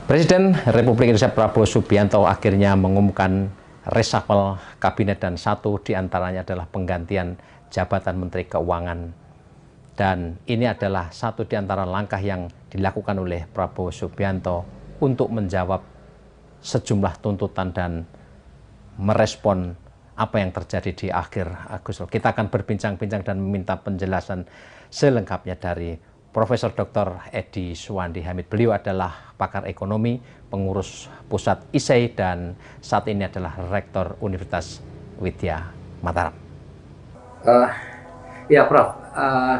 Presiden Republik Indonesia Prabowo Subianto akhirnya mengumumkan reshuffle kabinet dan satu diantaranya adalah penggantian jabatan Menteri Keuangan. Dan ini adalah satu di antara langkah yang dilakukan oleh Prabowo Subianto untuk menjawab sejumlah tuntutan dan merespon apa yang terjadi di akhir Agustus. Kita akan berbincang-bincang dan meminta penjelasan selengkapnya dari Profesor Dr. Edi Suwandi Hamid. Beliau adalah pakar ekonomi, pengurus pusat ISEI, dan saat ini adalah Rektor Universitas Widya Mataram. Ya Prof,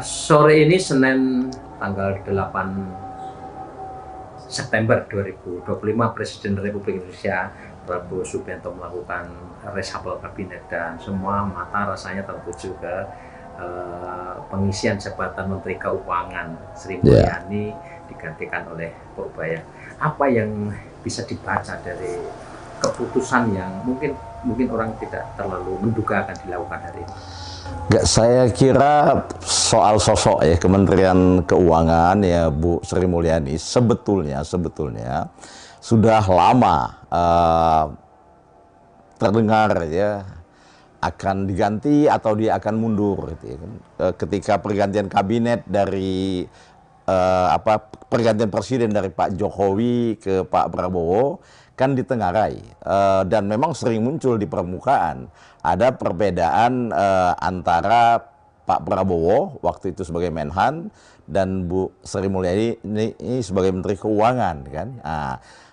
sore ini Senin tanggal 8 September 2025, Presiden Republik Indonesia Prabowo Subianto melakukan reshuffle kabinet dan semua mata rasanya tertuju ke pengisian jabatan Menteri Keuangan Sri Mulyani digantikan oleh Purbaya. Apa yang bisa dibaca dari keputusan yang mungkin orang tidak terlalu menduga akan dilakukan hari ini? Nggak, saya kira soal sosok ya Kementerian Keuangan ya Bu Sri Mulyani sebetulnya sudah lama terdengar ya akan diganti atau dia akan mundur gitu ya. Ketika pergantian kabinet dari pergantian presiden dari Pak Jokowi ke Pak Prabowo kan ditengarai dan memang sering muncul di permukaan ada perbedaan antara Pak Prabowo waktu itu sebagai Menhan dan Bu Sri Mulyani ini sebagai Menteri Keuangan kan.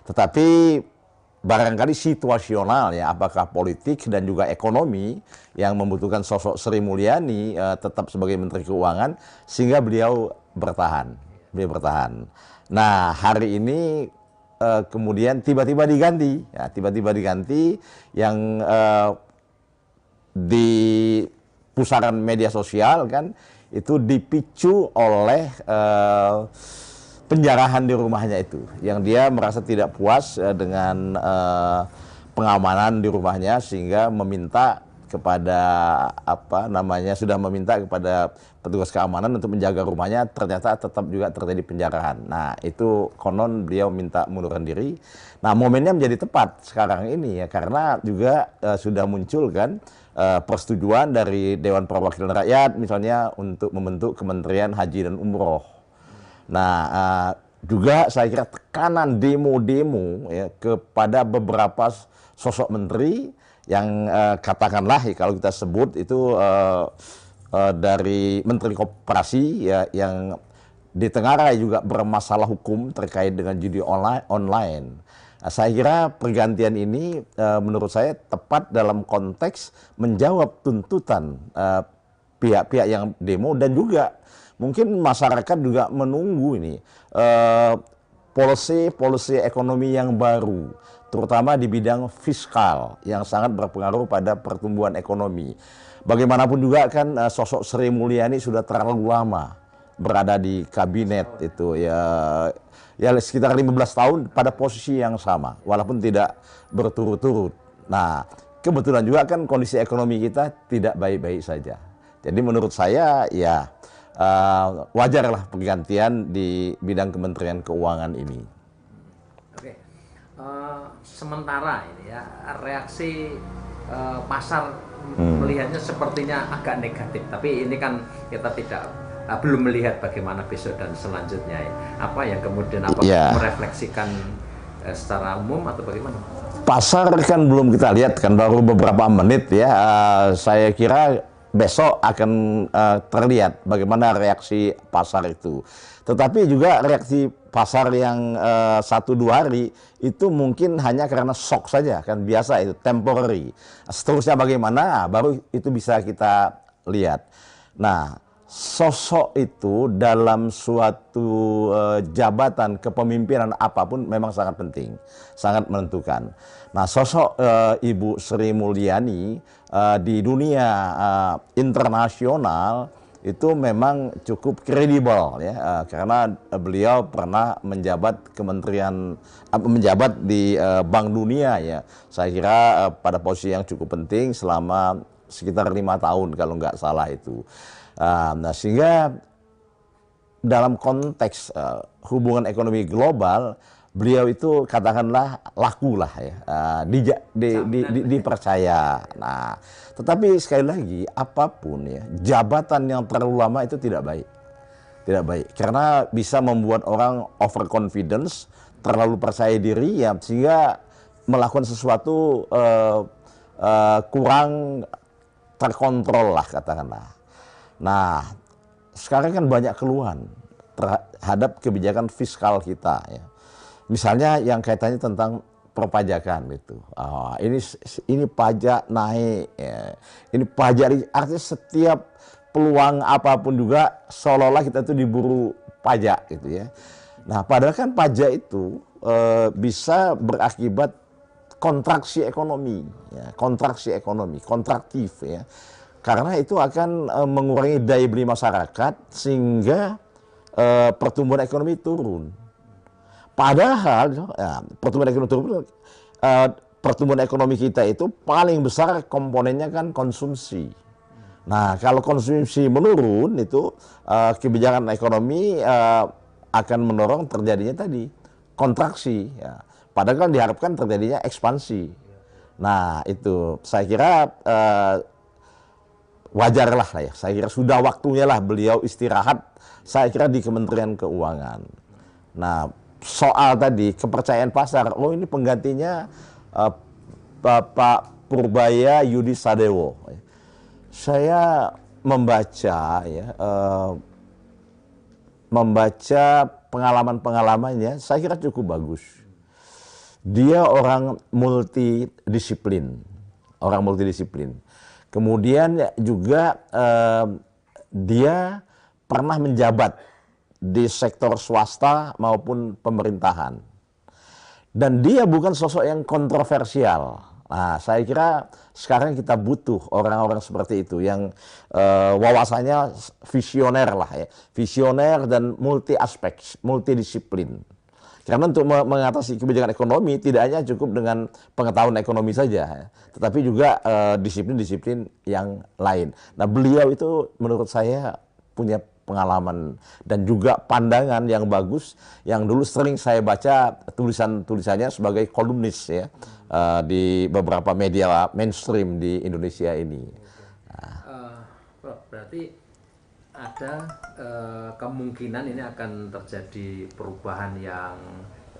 Tetapi barangkali situasional ya, apakah politik dan juga ekonomi yang membutuhkan sosok Sri Mulyani tetap sebagai Menteri Keuangan sehingga beliau bertahan. Nah hari ini kemudian tiba-tiba diganti yang di pusaran media sosial kan itu dipicu oleh penjarahan di rumahnya itu, yang dia merasa tidak puas dengan pengamanan di rumahnya sehingga meminta kepada sudah meminta kepada petugas keamanan untuk menjaga rumahnya, ternyata tetap juga terjadi penjarahan. Nah itu konon beliau minta mundurkan diri. Nah momennya menjadi tepat sekarang ini ya, karena juga sudah muncul kan persetujuan dari Dewan Perwakilan Rakyat misalnya untuk membentuk Kementerian Haji dan Umroh. Nah, juga saya kira tekanan demo-demo ya, kepada beberapa sosok menteri yang katakanlah ya, kalau kita sebut itu dari Menteri Koperasi ya, yang ditengarai juga bermasalah hukum terkait dengan judi online. Nah, saya kira pergantian ini menurut saya tepat dalam konteks menjawab tuntutan pihak-pihak yang demo, dan juga mungkin masyarakat juga menunggu ini policy ekonomi yang baru, terutama di bidang fiskal yang sangat berpengaruh pada pertumbuhan ekonomi. Bagaimanapun juga kan sosok Sri Mulyani sudah terlalu lama berada di kabinet itu ya sekitar 15 tahun pada posisi yang sama walaupun tidak berturut-turut. Nah, kebetulan juga kan kondisi ekonomi kita tidak baik-baik saja. Jadi menurut saya ya wajarlah pergantian di bidang Kementerian Keuangan ini. Oke, sementara ini ya reaksi pasar melihatnya sepertinya agak negatif, tapi ini kan kita belum melihat bagaimana besok dan selanjutnya ya. Apa yang kemudian merefleksikan secara umum atau bagaimana? Pasar kan belum kita lihat kan, baru beberapa menit ya. Saya kira besok akan terlihat bagaimana reaksi pasar itu. Tetapi juga reaksi pasar yang 1-2 hari itu mungkin hanya karena shock saja kan, biasa itu temporary. Seterusnya bagaimana baru itu bisa kita lihat. Nah, sosok itu dalam suatu jabatan kepemimpinan apapun memang sangat penting, sangat menentukan. Nah, sosok Ibu Sri Mulyani di dunia internasional itu memang cukup kredibel ya, karena beliau pernah menjabat di Bank Dunia ya. Saya kira pada posisi yang cukup penting selama sekitar 5 tahun kalau nggak salah itu. Nah, sehingga dalam konteks hubungan ekonomi global, beliau itu katakanlah laku lah ya, dipercaya. Nah, tetapi sekali lagi apapun ya, jabatan yang terlalu lama itu tidak baik. Tidak baik, karena bisa membuat orang overconfidence, terlalu percaya diri ya, sehingga melakukan sesuatu kurang terkontrol lah katakanlah. Nah, sekarang kan banyak keluhan terhadap kebijakan fiskal kita ya. Misalnya yang kaitannya tentang perpajakan itu. Ini pajak naik ya. Ini pajak, artinya setiap peluang apapun juga seolah-olah kita tuh diburu pajak gitu ya. Nah, padahal kan pajak itu bisa berakibat kontraksi ekonomi ya, kontraktif ya. Karena itu akan mengurangi daya beli masyarakat sehingga pertumbuhan ekonomi turun. Padahal ya, pertumbuhan ekonomi turun, pertumbuhan ekonomi kita itu paling besar komponennya kan konsumsi. Nah, kalau konsumsi menurun itu kebijakan ekonomi akan mendorong terjadinya tadi kontraksi. Ya. Padahal kan diharapkan terjadinya ekspansi. Nah, itu saya kira wajar lah ya. Saya kira sudah waktunya lah beliau istirahat. Saya kira di Kementerian Keuangan. Nah, soal tadi kepercayaan pasar, ini penggantinya Bapak Purbaya Yudi Sadewo. Saya membaca ya, membaca pengalaman-pengalamannya, saya kira cukup bagus. Dia orang multidisiplin, Kemudian juga dia pernah menjabat di sektor swasta maupun pemerintahan. Dan dia bukan sosok yang kontroversial. Nah, saya kira sekarang kita butuh orang-orang seperti itu yang wawasannya visioner lah ya, visioner dan multi aspek, multidisiplin. Karena untuk mengatasi kebijakan ekonomi tidak hanya cukup dengan pengetahuan ekonomi saja, ya, tetapi juga disiplin-disiplin yang lain. Nah, beliau itu menurut saya punya pengalaman dan juga pandangan yang bagus yang dulu sering saya baca tulisan-tulisannya sebagai kolumnis ya di beberapa media mainstream di Indonesia ini. Berarti ada kemungkinan ini akan terjadi perubahan yang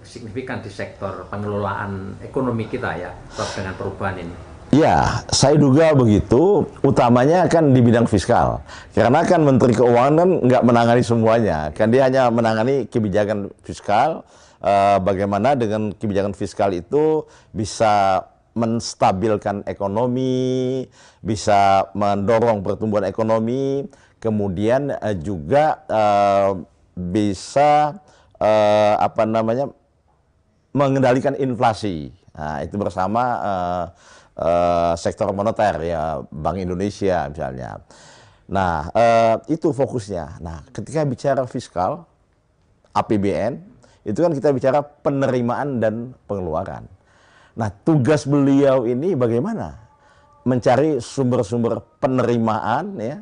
signifikan di sektor pengelolaan ekonomi kita ya, dengan perubahan ini. Ya, saya duga begitu, utamanya kan di bidang fiskal. Karena kan Menteri Keuangan nggak menangani semuanya, kan dia hanya menangani kebijakan fiskal, bagaimana dengan kebijakan fiskal itu bisa menstabilkan ekonomi, bisa mendorong pertumbuhan ekonomi, kemudian juga bisa mengendalikan inflasi. Nah, itu bersama sektor moneter ya, Bank Indonesia misalnya. Nah, itu fokusnya. Nah, ketika bicara fiskal, APBN, itu kan kita bicara penerimaan dan pengeluaran. Nah, tugas beliau ini bagaimana? Mencari sumber-sumber penerimaan ya,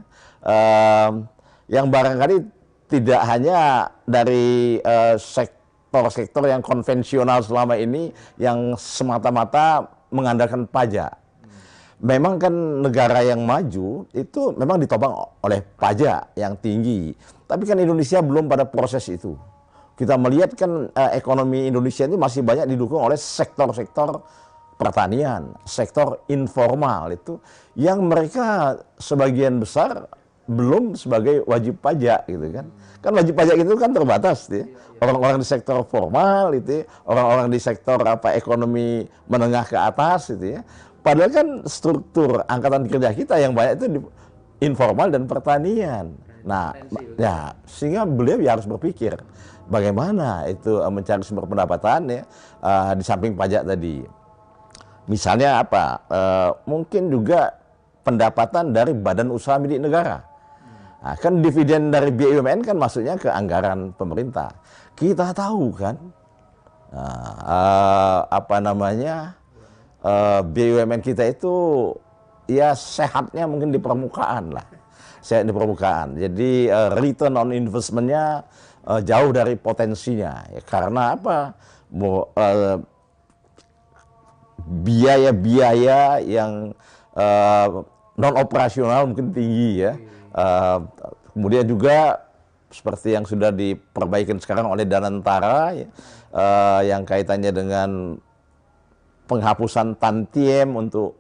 yang barangkali tidak hanya dari sektor-sektor yang konvensional selama ini yang semata-mata mengandalkan pajak. Memang kan negara yang maju itu memang ditopang oleh pajak yang tinggi. Tapi kan Indonesia belum pada proses itu. Kita melihat kan ekonomi Indonesia ini masih banyak didukung oleh sektor-sektor pertanian, sektor informal itu yang mereka sebagian besar belum sebagai wajib pajak gitu kan. Kan wajib pajak itu kan terbatas ya. Orang-orang di sektor formal itu, orang-orang di sektor ekonomi menengah ke atas itu ya. Padahal kan struktur angkatan kerja kita yang banyak itu di informal dan pertanian. Nah, ya sehingga beliau ya harus berpikir bagaimana itu mencari sumber pendapatan ya di samping pajak tadi. Misalnya apa? Mungkin juga pendapatan dari badan usaha milik negara. Nah, kan dividen dari BUMN kan masuknya ke anggaran pemerintah. Kita tahu kan, BUMN kita itu ya sehatnya mungkin di permukaan lah, sehat di permukaan. Jadi return on investment-nya jauh dari potensinya. Ya, karena apa? biaya-biaya yang non operasional mungkin tinggi ya. Kemudian juga seperti yang sudah diperbaikin sekarang oleh Danantara ya, yang kaitannya dengan penghapusan tantiem untuk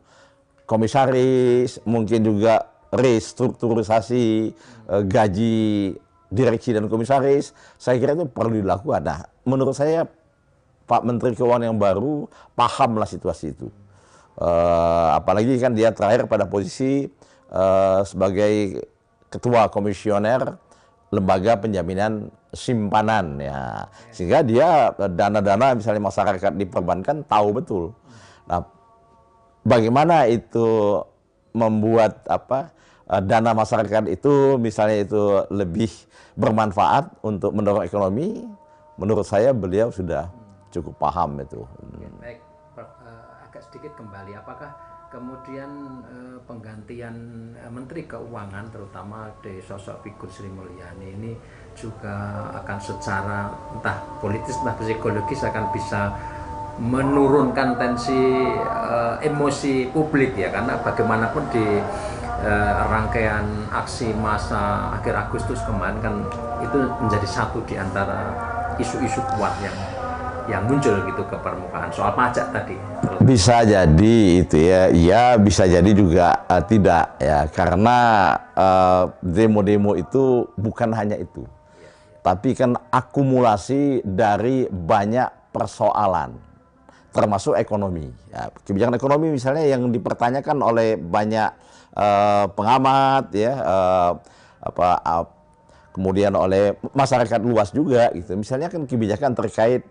komisaris, mungkin juga restrukturisasi gaji direksi dan komisaris. Saya kira itu perlu dilakukan. Nah, menurut saya Pak Menteri Keuangan yang baru pahamlah situasi itu. Apalagi kan dia terakhir pada posisi sebagai ketua komisioner lembaga penjaminan simpanan ya, sehingga dia dana-dana misalnya masyarakat diperbankan tahu betul. Nah, bagaimana itu membuat dana masyarakat itu misalnya itu lebih bermanfaat untuk mendorong ekonomi, menurut saya beliau sudah cukup paham itu. Baik, agak sedikit kembali, apakah kemudian penggantian Menteri Keuangan terutama di sosok figur Sri Mulyani ini juga akan secara entah politis entah psikologis akan bisa menurunkan tensi emosi publik ya, karena bagaimanapun di rangkaian aksi massa akhir Agustus kemarin kan itu menjadi satu di antara isu-isu kuat yang muncul gitu ke permukaan soal pajak tadi. Bisa jadi itu ya, iya bisa jadi juga tidak ya, karena demo-demo itu bukan hanya itu, tapi kan akumulasi dari banyak persoalan, termasuk ekonomi. Ya, kebijakan ekonomi misalnya yang dipertanyakan oleh banyak pengamat ya, kemudian oleh masyarakat luas juga gitu. Misalnya kan kebijakan terkait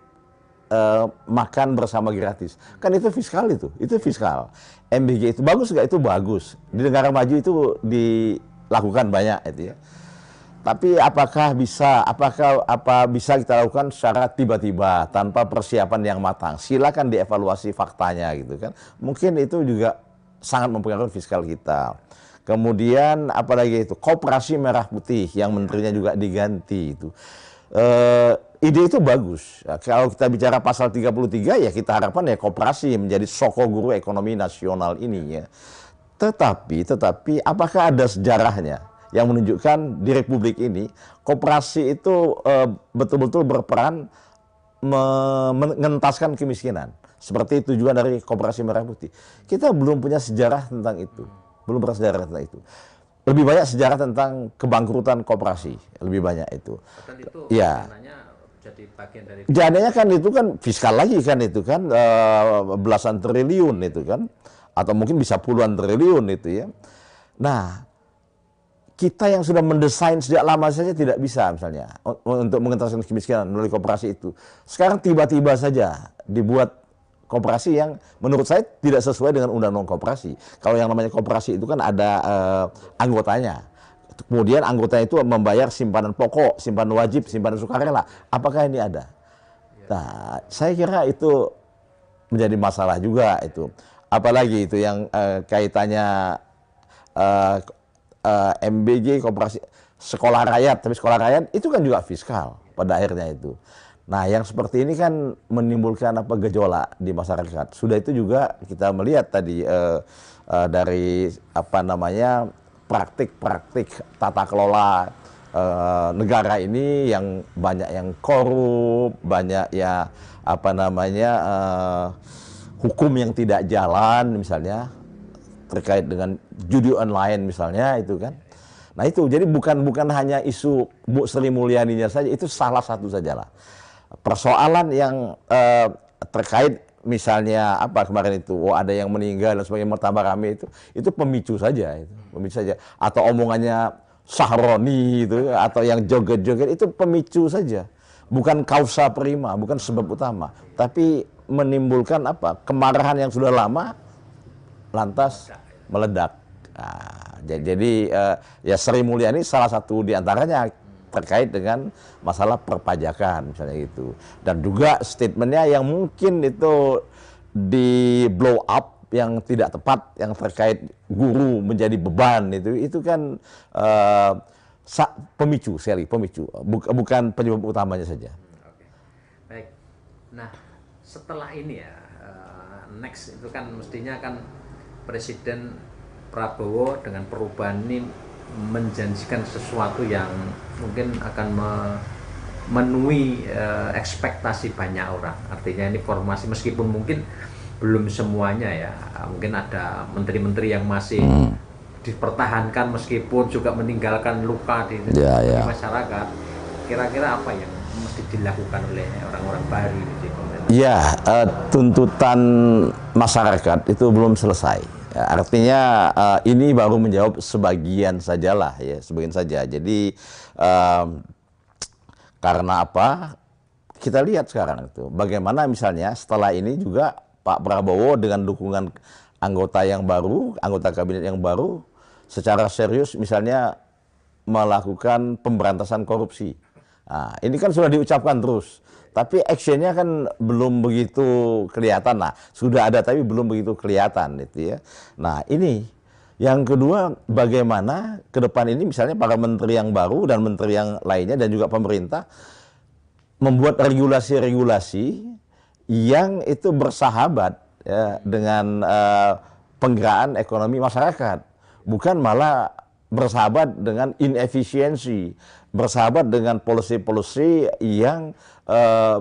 makan bersama gratis, kan itu fiskal, itu fiskal. MBG itu bagus nggak? Itu bagus. Di negara maju itu dilakukan banyak itu ya. Tapi apakah bisa kita lakukan secara tiba-tiba tanpa persiapan yang matang? Silakan dievaluasi faktanya gitu kan. Mungkin itu juga sangat mempengaruhi fiskal kita. Kemudian apalagi itu koperasi merah putih yang menterinya juga diganti itu. Ide itu bagus. Ya, kalau kita bicara pasal 33 ya kita harapkan ya koperasi menjadi sokoguru ekonomi nasional ini ya. Tetapi apakah ada sejarahnya yang menunjukkan di Republik ini koperasi itu betul-betul berperan mengentaskan kemiskinan seperti tujuan dari koperasi merah putih? Kita belum punya sejarah tentang itu. Belum pernah sejarah tentang itu. Lebih banyak sejarah tentang kebangkrutan koperasi, lebih banyak itu. Dan itu ya. Jadi bagian dari Dananya kan itu kan fiskal lagi kan itu kan belasan triliun itu kan, atau mungkin bisa puluhan triliun itu ya. Nah, kita yang sudah mendesain sejak lama saja tidak bisa misalnya untuk mengentaskan kemiskinan melalui koperasi itu. Sekarang tiba-tiba saja dibuat koperasi yang menurut saya tidak sesuai dengan undang-undang koperasi. Kalau yang namanya koperasi itu kan ada anggotanya. Kemudian anggotanya itu membayar simpanan pokok, simpanan wajib, simpanan sukarela. Apakah ini ada? Nah, saya kira itu menjadi masalah juga itu. Apalagi itu yang kaitannya MBG, koperasi, sekolah rakyat. Tapi sekolah rakyat itu kan juga fiskal pada akhirnya itu. Nah, yang seperti ini kan menimbulkan gejolak di masyarakat. Sudah itu juga kita melihat tadi dari praktik-praktik tata kelola negara ini yang banyak yang korup, banyak ya hukum yang tidak jalan misalnya terkait dengan judi online misalnya itu kan. Nah itu jadi bukan hanya isu Bu Sri Mulyaninya saja, itu salah satu sajalah. Persoalan yang terkait misalnya kemarin itu ada yang meninggal dan sebagainya bertambah rame itu pemicu saja atau omongannya Sahroni itu atau yang joget-joget itu pemicu saja, bukan kausa prima, bukan sebab utama, tapi menimbulkan kemarahan yang sudah lama lantas meledak. Nah, jadi ya Sri Mulyani salah satu diantaranya terkait dengan masalah perpajakan misalnya gitu, dan juga statementnya yang mungkin itu di blow up yang tidak tepat yang terkait guru menjadi beban itu kan pemicu, bukan penyebab utamanya saja. Oke. Baik. Nah, setelah ini ya, next itu kan mestinya kan Presiden Prabowo dengan perubahan ini menjanjikan sesuatu yang mungkin akan memenuhi ekspektasi banyak orang. Artinya ini formasi meskipun mungkin belum semuanya ya, mungkin ada menteri-menteri yang masih dipertahankan meskipun juga meninggalkan luka di masyarakat. Kira-kira apa yang mesti dilakukan oleh orang-orang baru di pemerintah? Ya, tuntutan masyarakat itu belum selesai. Ya, artinya ini baru menjawab sebagian sajalah ya, sebagian saja. Jadi karena apa? Kita lihat sekarang itu bagaimana misalnya setelah ini juga Pak Prabowo dengan dukungan anggota yang baru, anggota kabinet yang baru, secara serius misalnya melakukan pemberantasan korupsi. Nah, ini kan sudah diucapkan terus, tapi actionnya kan belum begitu kelihatan. Nah, sudah ada tapi belum begitu kelihatan, gitu ya. Nah, ini yang kedua, bagaimana ke depan ini misalnya para menteri yang baru dan menteri yang lainnya dan juga pemerintah membuat regulasi-regulasi yang itu bersahabat ya, dengan penggeraan ekonomi masyarakat, bukan malah bersahabat dengan inefisiensi, bersahabat dengan policy-policy yang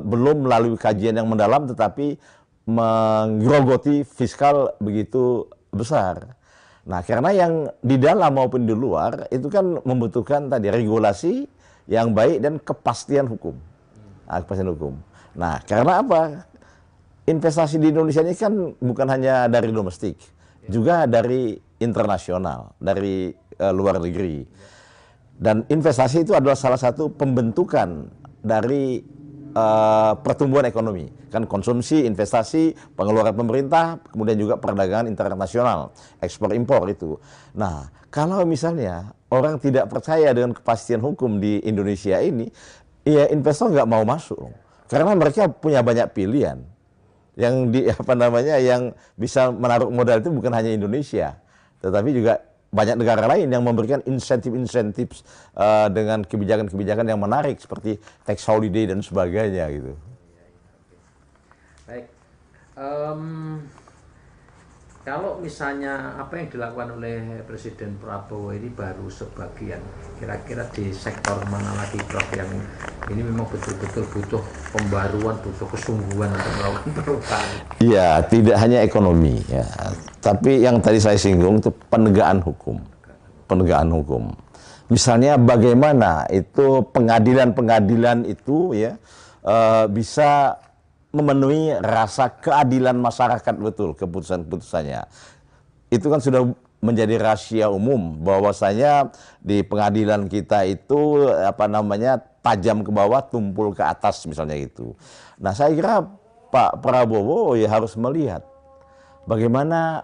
belum melalui kajian yang mendalam tetapi menggerogoti fiskal begitu besar. Nah, karena yang di dalam maupun di luar itu kan membutuhkan tadi regulasi yang baik dan kepastian hukum. Nah, kepastian hukum. Nah, karena apa? Investasi di Indonesia ini kan bukan hanya dari domestik, juga dari internasional, dari luar negeri. Dan investasi itu adalah salah satu pembentukan dari pertumbuhan ekonomi. Kan konsumsi, investasi, pengeluaran pemerintah, kemudian juga perdagangan internasional, ekspor impor itu. Nah, kalau misalnya orang tidak percaya dengan kepastian hukum di Indonesia ini, ya investor nggak mau masuk. Karena mereka punya banyak pilihan. Yang bisa menaruh modal itu bukan hanya Indonesia, tetapi juga banyak negara lain yang memberikan insentif-insentif dengan kebijakan-kebijakan yang menarik seperti tax holiday dan sebagainya gitu. Baik, kalau misalnya apa yang dilakukan oleh Presiden Prabowo ini baru sebagian, kira-kira di sektor mana lagi Prof yang ini memang betul-betul butuh pembaruan, butuh kesungguhan untuk melakukan perubahan? Iya, tidak hanya ekonomi ya, tapi yang tadi saya singgung itu penegakan hukum. Penegakan hukum. Misalnya bagaimana itu pengadilan-pengadilan itu ya bisa memenuhi rasa keadilan masyarakat betul keputusan-keputusannya. Itu kan sudah menjadi rahasia umum bahwasanya di pengadilan kita itu tajam ke bawah, tumpul ke atas misalnya gitu. Nah, saya kira Pak Prabowo ya harus melihat bagaimana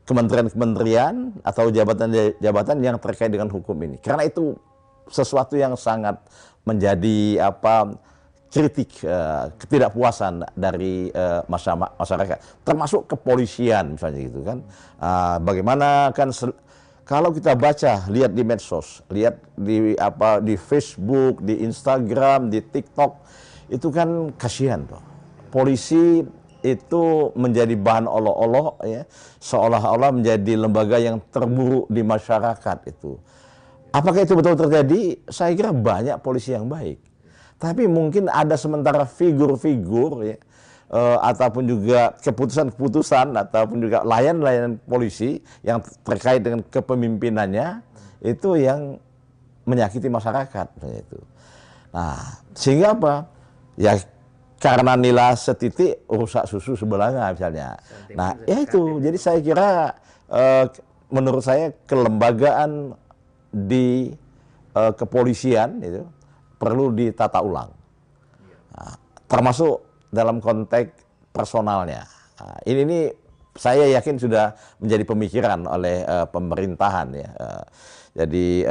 kementerian-kementerian atau jabatan-jabatan yang terkait dengan hukum ini. Karena itu sesuatu yang sangat menjadi kritik, ketidakpuasan dari masyarakat, termasuk kepolisian misalnya gitu kan. Bagaimana kan kalau kita baca, lihat di medsos, lihat di Facebook, di Instagram, di TikTok, itu kan kasihan tuh. Polisi itu menjadi bahan olok-olok ya, seolah-olah menjadi lembaga yang terburuk di masyarakat itu. Apakah itu betul terjadi? Saya kira banyak polisi yang baik. Tapi mungkin ada sementara figur-figur ya, ataupun juga keputusan-keputusan ataupun juga layanan-layanan polisi yang terkait dengan kepemimpinannya itu yang menyakiti masyarakat itu. Nah, sehingga apa? Ya karena nilai setitik rusak susu sebelanga misalnya. Nah, ya itu. Jadi saya kira menurut saya kelembagaan di kepolisian itu perlu ditata ulang, termasuk dalam konteks personalnya. Ini saya yakin sudah menjadi pemikiran oleh pemerintahan ya. Jadi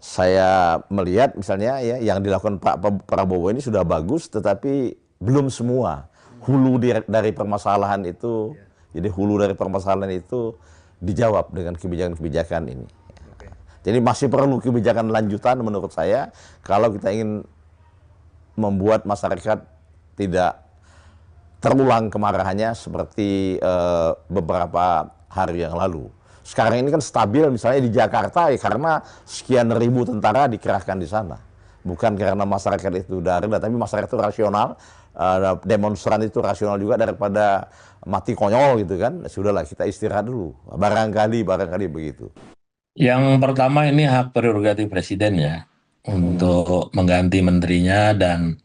saya melihat misalnya ya yang dilakukan Pak Prabowo ini sudah bagus, tetapi belum semua hulu dari permasalahan itu. Jadi hulu dari permasalahan itu dijawab dengan kebijakan-kebijakan ini. Jadi masih perlu kebijakan lanjutan menurut saya kalau kita ingin membuat masyarakat tidak terulang kemarahannya seperti beberapa hari yang lalu. Sekarang ini kan stabil misalnya di Jakarta ya karena sekian ribu tentara dikerahkan di sana. Bukan karena masyarakat itu udah rendah, tapi masyarakat itu rasional, demonstran itu rasional juga daripada mati konyol gitu kan. Sudahlah kita istirahat dulu. Barangkali begitu. Yang pertama ini hak prerogatif presiden ya untuk mengganti menterinya, dan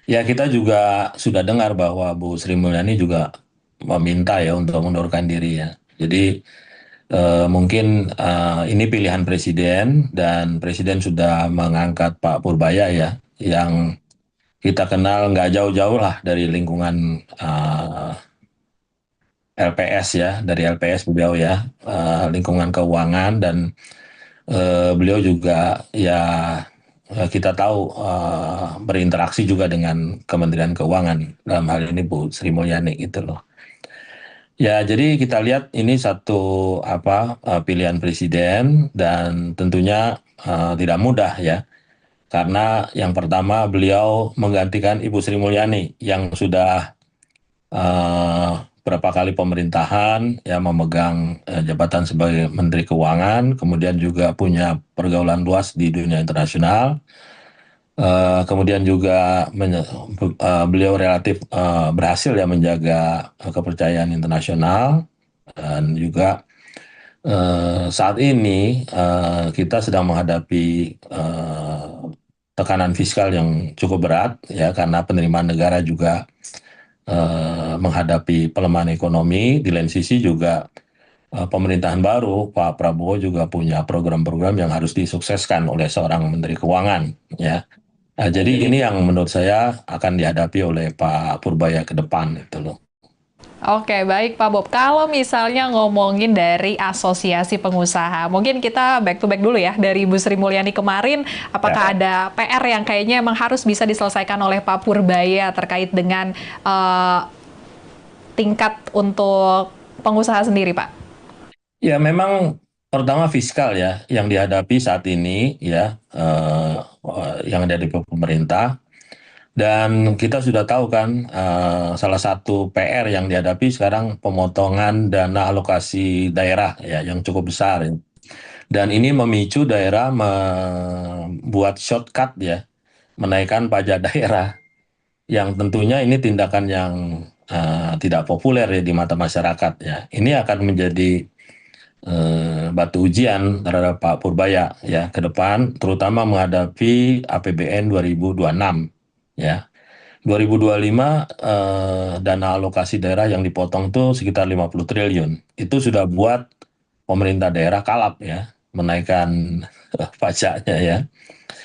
ya kita juga sudah dengar bahwa Bu Sri Mulyani juga meminta ya untuk mundurkan diri ya. Jadi mungkin ini pilihan presiden, dan presiden sudah mengangkat Pak Purbaya ya, yang kita kenal nggak jauh-jauh lah dari lingkungan LPS ya, dari LPS beliau ya, lingkungan keuangan, dan beliau juga ya kita tahu berinteraksi juga dengan Kementerian Keuangan, dalam hal ini Bu Sri Mulyani gitu loh. Ya, jadi kita lihat ini satu pilihan presiden, dan tentunya tidak mudah ya. Karena yang pertama beliau menggantikan Ibu Sri Mulyani yang sudah berapa kali pemerintahan ya memegang jabatan sebagai Menteri Keuangan, kemudian juga punya pergaulan luas di dunia internasional. Kemudian juga beliau relatif berhasil ya menjaga kepercayaan internasional, dan juga saat ini kita sedang menghadapi tekanan fiskal yang cukup berat ya, karena penerimaan negara juga menghadapi pelemahan ekonomi. Di lain sisi juga pemerintahan baru Pak Prabowo juga punya program-program yang harus disukseskan oleh seorang Menteri Keuangan ya. Nah, jadi ini yang menurut saya akan dihadapi oleh Pak Purbaya ke depan itu loh. Oke, baik Pak Bob. Kalau misalnya ngomongin dari asosiasi pengusaha, mungkin kita back to back dulu ya dari Bu Sri Mulyani kemarin. Apakah ada PR yang kayaknya emang harus bisa diselesaikan oleh Pak Purbaya terkait dengan tingkat untuk pengusaha sendiri, Pak? Ya, memang pertama fiskal ya yang dihadapi saat ini ya, yang dihadapi pemerintah. Dan kita sudah tahu kan salah satu PR yang dihadapi sekarang pemotongan dana alokasi daerah ya yang cukup besar. Dan ini memicu daerah membuat shortcut ya, menaikkan pajak daerah, yang tentunya ini tindakan yang tidak populer ya di mata masyarakat ya. Ini akan menjadi batu ujian terhadap Pak Purbaya ya ke depan, terutama menghadapi APBN 2026 ya. 2025 dana alokasi daerah yang dipotong tuh sekitar 50 triliun. Itu sudah buat pemerintah daerah kalap ya, menaikkan pajaknya ya.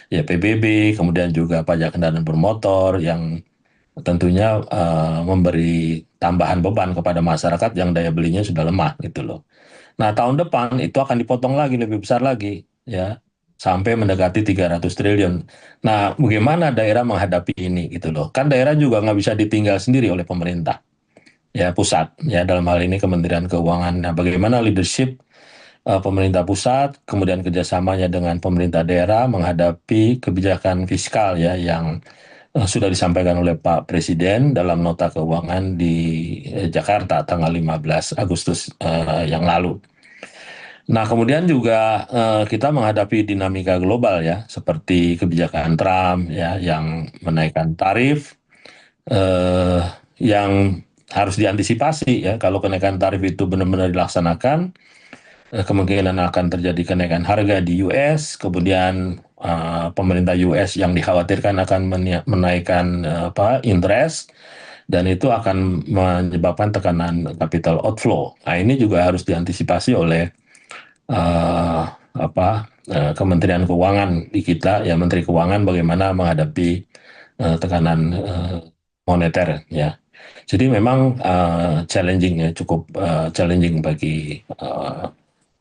Ya PBB, kemudian juga pajak kendaraan bermotor yang tentunya memberi tambahan beban kepada masyarakat yang daya belinya sudah lemah gitu loh. Nah, tahun depan itu akan dipotong lagi, lebih besar lagi ya, sampai mendekati 300 triliun. Nah, bagaimana daerah menghadapi ini gitu loh. Kan daerah juga nggak bisa ditinggal sendiri oleh pemerintah ya, pusat ya, dalam hal ini Kementerian Keuangan. Nah, bagaimana leadership pemerintah pusat kemudian kerjasamanya dengan pemerintah daerah menghadapi kebijakan fiskal ya yang sudah disampaikan oleh Pak Presiden dalam nota keuangan di Jakarta tanggal 15 Agustus yang lalu. Nah, kemudian juga kita menghadapi dinamika global ya, seperti kebijakan Trump ya yang menaikkan tarif yang harus diantisipasi ya. Kalau kenaikan tarif itu benar-benar dilaksanakan, kemungkinan akan terjadi kenaikan harga di US, kemudian pemerintah US yang dikhawatirkan akan menaikkan interest, dan itu akan menyebabkan tekanan capital outflow. Nah, ini juga harus diantisipasi oleh Kementerian Keuangan di kita ya, Menteri Keuangan bagaimana menghadapi tekanan moneter ya. Jadi memang challenging ya, cukup challenging bagi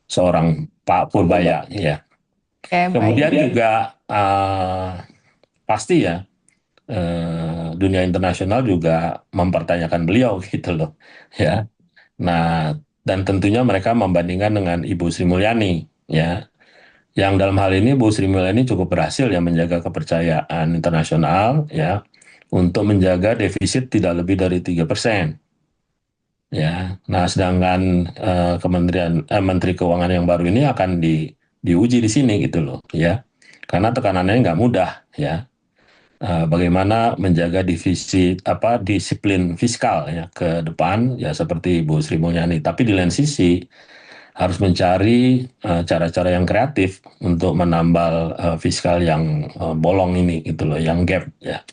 seorang Pak Purbaya ya. Kemudian juga pasti ya dunia internasional juga mempertanyakan beliau gitu loh ya. Nah, dan tentunya mereka membandingkan dengan Ibu Sri Mulyani ya, yang dalam hal ini Bu Sri Mulyani cukup berhasil ya menjaga kepercayaan internasional ya, untuk menjaga defisit tidak lebih dari 3%. Ya, nah sedangkan Menteri Keuangan yang baru ini akan diuji di sini gitu loh, ya, karena tekanannya nggak mudah, ya. Bagaimana menjaga disiplin fiskal ya ke depan ya seperti Bu Sri Mulyani. Tapi di lain sisi harus mencari cara-cara yang kreatif untuk menambal fiskal yang bolong ini gitu loh, yang gap ya.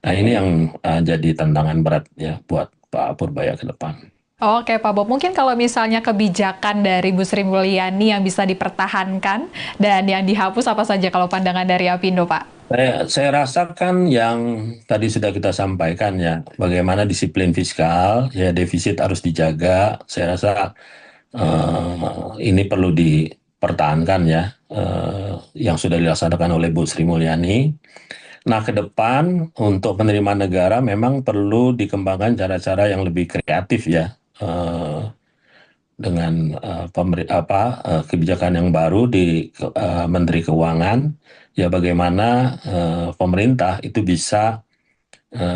Nah ini yang jadi tantangan berat ya buat Pak Purbaya ke depan. Oke Pak Bob, mungkin kalau misalnya kebijakan dari Bu Sri Mulyani yang bisa dipertahankan dan yang dihapus apa saja kalau pandangan dari Apindo, Pak? Saya rasakan yang tadi sudah kita sampaikan ya, bagaimana disiplin fiskal, ya defisit harus dijaga. Saya rasa ini perlu dipertahankan ya, yang sudah dilaksanakan oleh Bu Sri Mulyani. Nah, ke depan untuk penerimaan negara memang perlu dikembangkan cara-cara yang lebih kreatif ya, dengan kebijakan yang baru di Menteri Keuangan. Ya bagaimana pemerintah itu bisa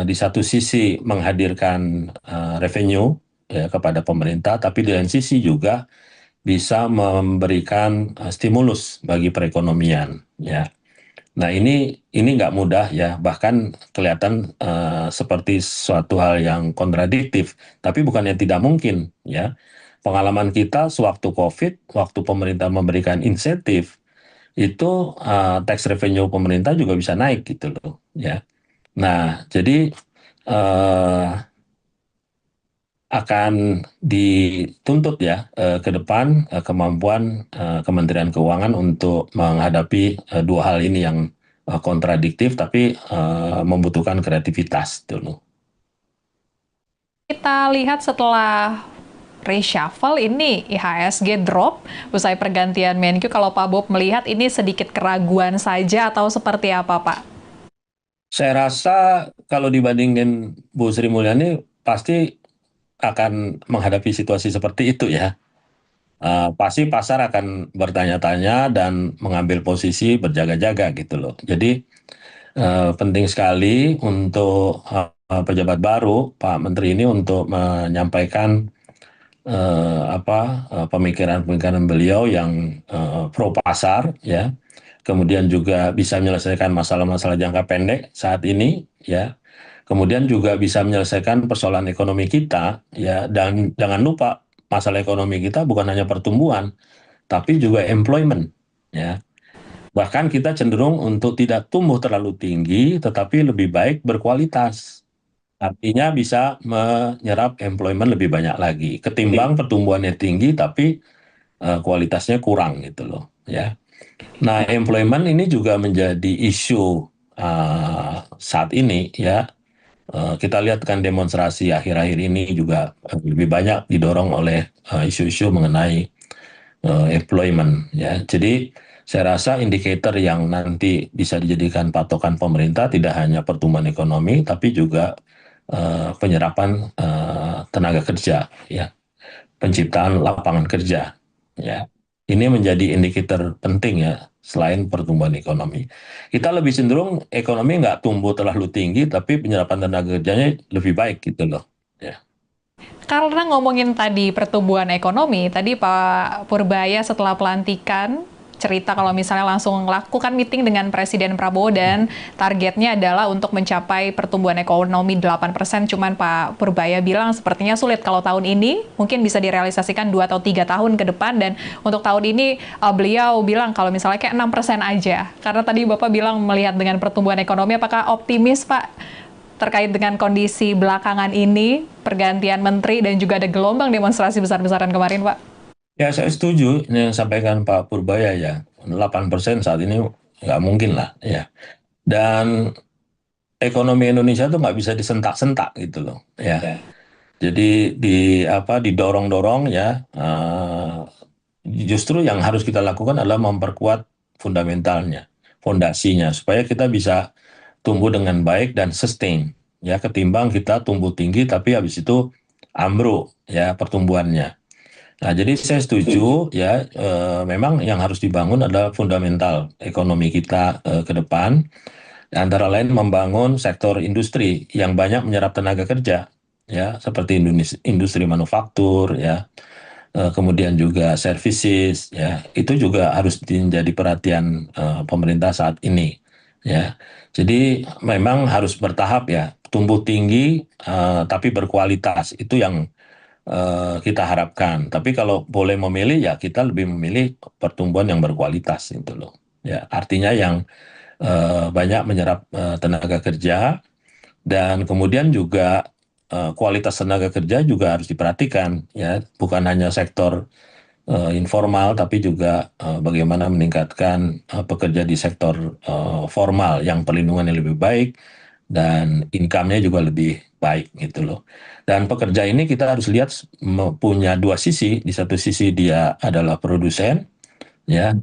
di satu sisi menghadirkan revenue ya kepada pemerintah, tapi di lain sisi juga bisa memberikan stimulus bagi perekonomian ya. Nah ini nggak mudah ya, bahkan kelihatan seperti suatu hal yang kontradiktif, tapi bukannya tidak mungkin ya. Pengalaman kita sewaktu COVID, waktu pemerintah memberikan insentif, itu tax revenue pemerintah juga bisa naik gitu loh ya. Nah jadi akan dituntut ya ke depan kemampuan Kementerian Keuangan untuk menghadapi dua hal ini yang kontradiktif tapi membutuhkan kreativitas dulu. Kita lihat setelah reshuffle ini IHSG drop usai pergantian Menkyu. Kalau Pak Bob melihat ini sedikit keraguan saja atau seperti apa Pak? Saya rasa kalau dibandingin Bu Sri Mulyani pasti akan menghadapi situasi seperti itu ya. Pasti pasar akan bertanya-tanya dan mengambil posisi berjaga-jaga gitu loh. Jadi penting sekali untuk pejabat baru Pak Menteri ini untuk menyampaikan pemikiran-pemikiran beliau yang pro pasar ya, kemudian juga bisa menyelesaikan masalah-masalah jangka pendek saat ini ya, kemudian juga bisa menyelesaikan persoalan ekonomi kita ya, dan jangan lupa masalah ekonomi kita bukan hanya pertumbuhan tapi juga employment ya. Bahkan kita cenderung untuk tidak tumbuh terlalu tinggi tetapi lebih baik berkualitas. Artinya bisa menyerap employment lebih banyak lagi ketimbang pertumbuhannya tinggi tapi kualitasnya kurang gitu loh ya. Nah, employment ini juga menjadi isu saat ini ya. Kita lihat kan demonstrasi akhir-akhir ini juga lebih banyak didorong oleh isu-isu mengenai employment ya. Jadi saya rasa indikator yang nanti bisa dijadikan patokan pemerintah tidak hanya pertumbuhan ekonomi tapi juga penyerapan tenaga kerja ya, penciptaan lapangan kerja ya. Ini menjadi indikator penting ya selain pertumbuhan ekonomi. Kita lebih cenderung ekonomi nggak tumbuh terlalu tinggi tapi penyerapan tenaga kerjanya lebih baik gitu loh ya. Karena ngomongin tadi pertumbuhan ekonomi, tadi Pak Purbaya setelah pelantikan cerita kalau misalnya langsung melakukan meeting dengan Presiden Prabowo dan targetnya adalah untuk mencapai pertumbuhan ekonomi 8%, cuman Pak Purbaya bilang sepertinya sulit kalau tahun ini, mungkin bisa direalisasikan 2 atau 3 tahun ke depan, dan untuk tahun ini beliau bilang kalau misalnya kayak 6% aja. Karena tadi Bapak bilang melihat dengan pertumbuhan ekonomi, apakah optimis Pak terkait dengan kondisi belakangan ini, pergantian menteri dan juga ada gelombang demonstrasi besar-besaran kemarin Pak? Ya, saya setuju ini yang sampaikan Pak Purbaya ya. 8% saat ini nggak mungkin lah ya. Dan ekonomi Indonesia tuh nggak bisa disentak-sentak gitu loh ya. Jadi didorong-dorong ya. Justru yang harus kita lakukan adalah memperkuat fundamentalnya, fondasinya, supaya kita bisa tumbuh dengan baik dan sustain ya, ketimbang kita tumbuh tinggi tapi habis itu ambruk ya pertumbuhannya. Nah, jadi saya setuju ya, memang yang harus dibangun adalah fundamental ekonomi kita ke depan. Antara lain membangun sektor industri yang banyak menyerap tenaga kerja, ya, seperti industri manufaktur, ya, kemudian juga services, ya, itu juga harus menjadi perhatian pemerintah saat ini, ya. Jadi memang harus bertahap, ya, tumbuh tinggi tapi berkualitas, itu yang kita harapkan. Tapi kalau boleh memilih, ya kita lebih memilih pertumbuhan yang berkualitas, itu loh. Ya, artinya yang banyak menyerap tenaga kerja, dan kemudian juga kualitas tenaga kerja juga harus diperhatikan, ya, bukan hanya sektor informal, tapi juga bagaimana meningkatkan pekerja di sektor formal yang perlindungannya lebih baik dan income-nya juga lebih baik, gitu loh. Dan pekerja ini kita harus lihat punya dua sisi. Di satu sisi dia adalah produsen, ya,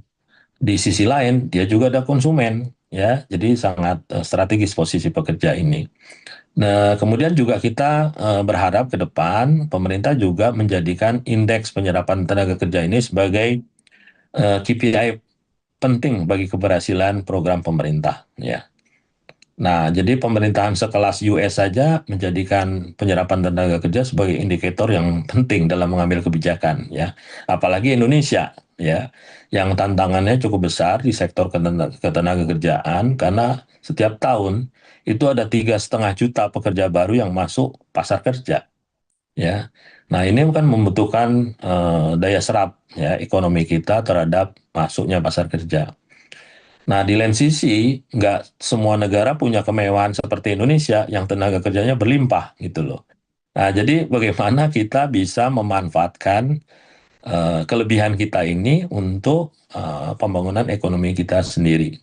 di sisi lain dia juga ada konsumen, ya. Jadi sangat strategis posisi pekerja ini. Nah, kemudian juga kita berharap ke depan pemerintah juga menjadikan indeks penyerapan tenaga kerja ini sebagai KPI penting bagi keberhasilan program pemerintah, ya. Nah, jadi pemerintahan sekelas US saja menjadikan penyerapan tenaga kerja sebagai indikator yang penting dalam mengambil kebijakan, ya. Apalagi Indonesia, ya, yang tantangannya cukup besar di sektor ketenaga kerjaan, karena setiap tahun itu ada 3,5 juta pekerja baru yang masuk pasar kerja, ya. Nah, ini kan membutuhkan daya serap, ya, ekonomi kita terhadap masuknya pasar kerja. Nah, di lain sisi, nggak semua negara punya kemewahan seperti Indonesia yang tenaga kerjanya berlimpah, gitu loh. Nah, jadi bagaimana kita bisa memanfaatkan kelebihan kita ini untuk pembangunan ekonomi kita sendiri.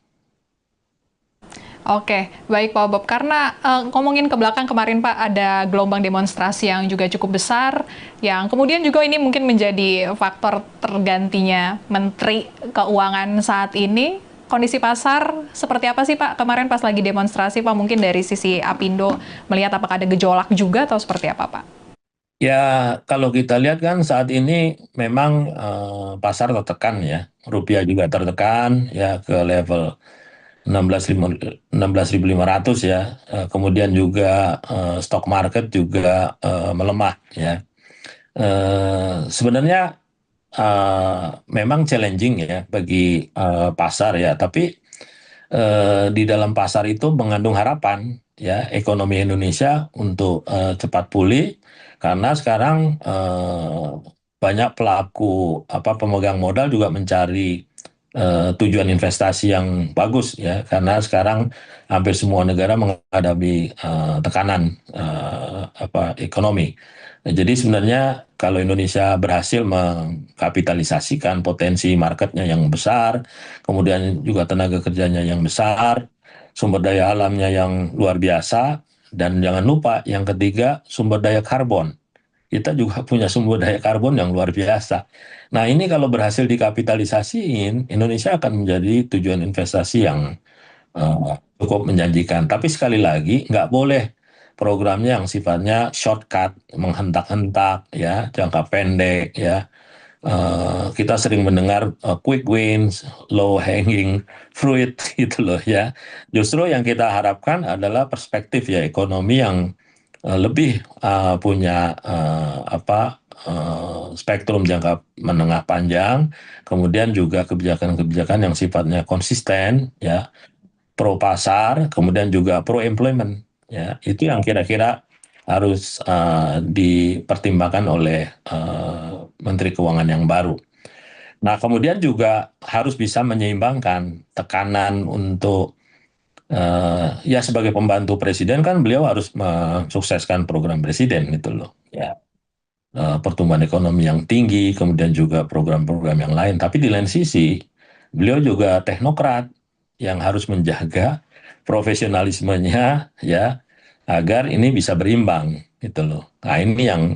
Oke, baik Pak Bob. Karena ngomongin ke belakang kemarin Pak, ada gelombang demonstrasi yang juga cukup besar, yang kemudian juga ini mungkin menjadi faktor tergantinya Menteri Keuangan saat ini. Kondisi pasar seperti apa sih Pak kemarin pas lagi demonstrasi Pak? Mungkin dari sisi Apindo melihat apakah ada gejolak juga atau seperti apa Pak? Ya, kalau kita lihat kan saat ini memang pasar tertekan, ya. Rupiah juga tertekan, ya, ke level 16.500, ya. Kemudian juga stock market juga melemah, ya. Sebenarnya memang challenging, ya, bagi pasar, ya. Tapi di dalam pasar itu mengandung harapan, ya, ekonomi Indonesia untuk cepat pulih, karena sekarang banyak pelaku pemegang modal juga mencari tujuan investasi yang bagus, ya, karena sekarang hampir semua negara menghadapi tekanan ekonomi. Nah, jadi sebenarnya kalau Indonesia berhasil mengkapitalisasikan potensi marketnya yang besar, kemudian juga tenaga kerjanya yang besar, sumber daya alamnya yang luar biasa, dan jangan lupa yang ketiga, sumber daya karbon. Kita juga punya sumber daya karbon yang luar biasa. Nah, ini kalau berhasil dikapitalisasiin, Indonesia akan menjadi tujuan investasi yang cukup menjanjikan. Tapi sekali lagi, nggak boleh programnya yang sifatnya shortcut, menghentak-hentak, ya, jangka pendek, ya. Kita sering mendengar quick wins, low hanging fruit, gitu loh, ya. Justru yang kita harapkan adalah perspektif, ya, ekonomi yang lebih punya spektrum jangka menengah panjang, kemudian juga kebijakan-kebijakan yang sifatnya konsisten, ya, pro pasar, kemudian juga pro employment, ya. Itu yang kira-kira harus dipertimbangkan oleh Menteri Keuangan yang baru. Nah, kemudian juga harus bisa menyeimbangkan tekanan untuk ya, sebagai pembantu presiden kan beliau harus mensukseskan program presiden, gitu loh, ya. Pertumbuhan ekonomi yang tinggi, kemudian juga program-program yang lain. Tapi di lain sisi, beliau juga teknokrat yang harus menjaga profesionalismenya, ya, agar ini bisa berimbang, gitu loh. Nah, ini yang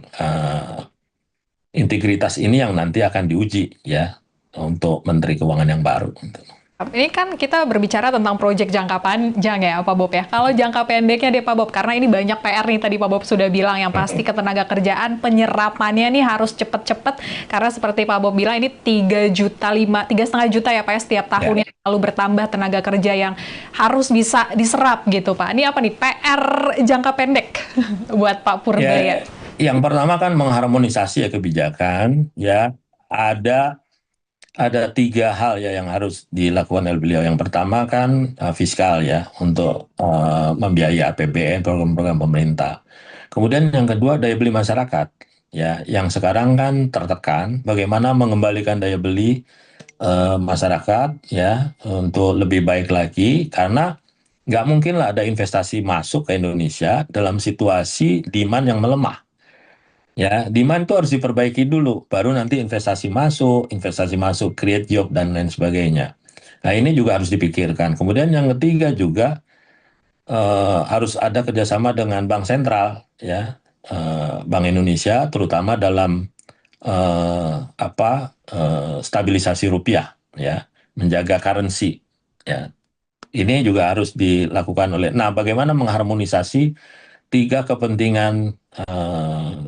integritas ini yang nanti akan diuji, ya, untuk Menteri Keuangan yang baru, gitu. Ini kan kita berbicara tentang proyek jangka panjang ya Pak Bob ya. Kalau jangka pendeknya deh Pak Bob, karena ini banyak PR nih tadi Pak Bob sudah bilang, yang pasti ketenaga kerjaan penyerapannya nih harus cepet-cepet, karena seperti Pak Bob bilang ini 3,5 juta ya Pak ya setiap tahunnya, lalu bertambah tenaga kerja yang harus bisa diserap gitu Pak. Ini apa nih PR jangka pendek buat Pak Purbaya? Yang pertama kan mengharmonisasi ya kebijakan ya. Ada 3 hal ya yang harus dilakukan oleh beliau. Yang pertama kan fiskal ya, untuk membiayai APBN, program-program pemerintah. Kemudian yang kedua daya beli masyarakat ya, yang sekarang kan tertekan. Bagaimana mengembalikan daya beli masyarakat ya untuk lebih baik lagi, karena nggak mungkin lah ada investasi masuk ke Indonesia dalam situasi demand yang melemah. Ya, demand itu harus diperbaiki dulu, baru nanti investasi masuk, create job dan lain sebagainya. Nah, ini juga harus dipikirkan. Kemudian yang ketiga juga harus ada kerjasama dengan Bank Sentral, ya, Bank Indonesia, terutama dalam stabilisasi rupiah, ya, menjaga currency, ya. Ini juga harus dilakukan oleh. Nah, bagaimana mengharmonisasi 3 kepentingan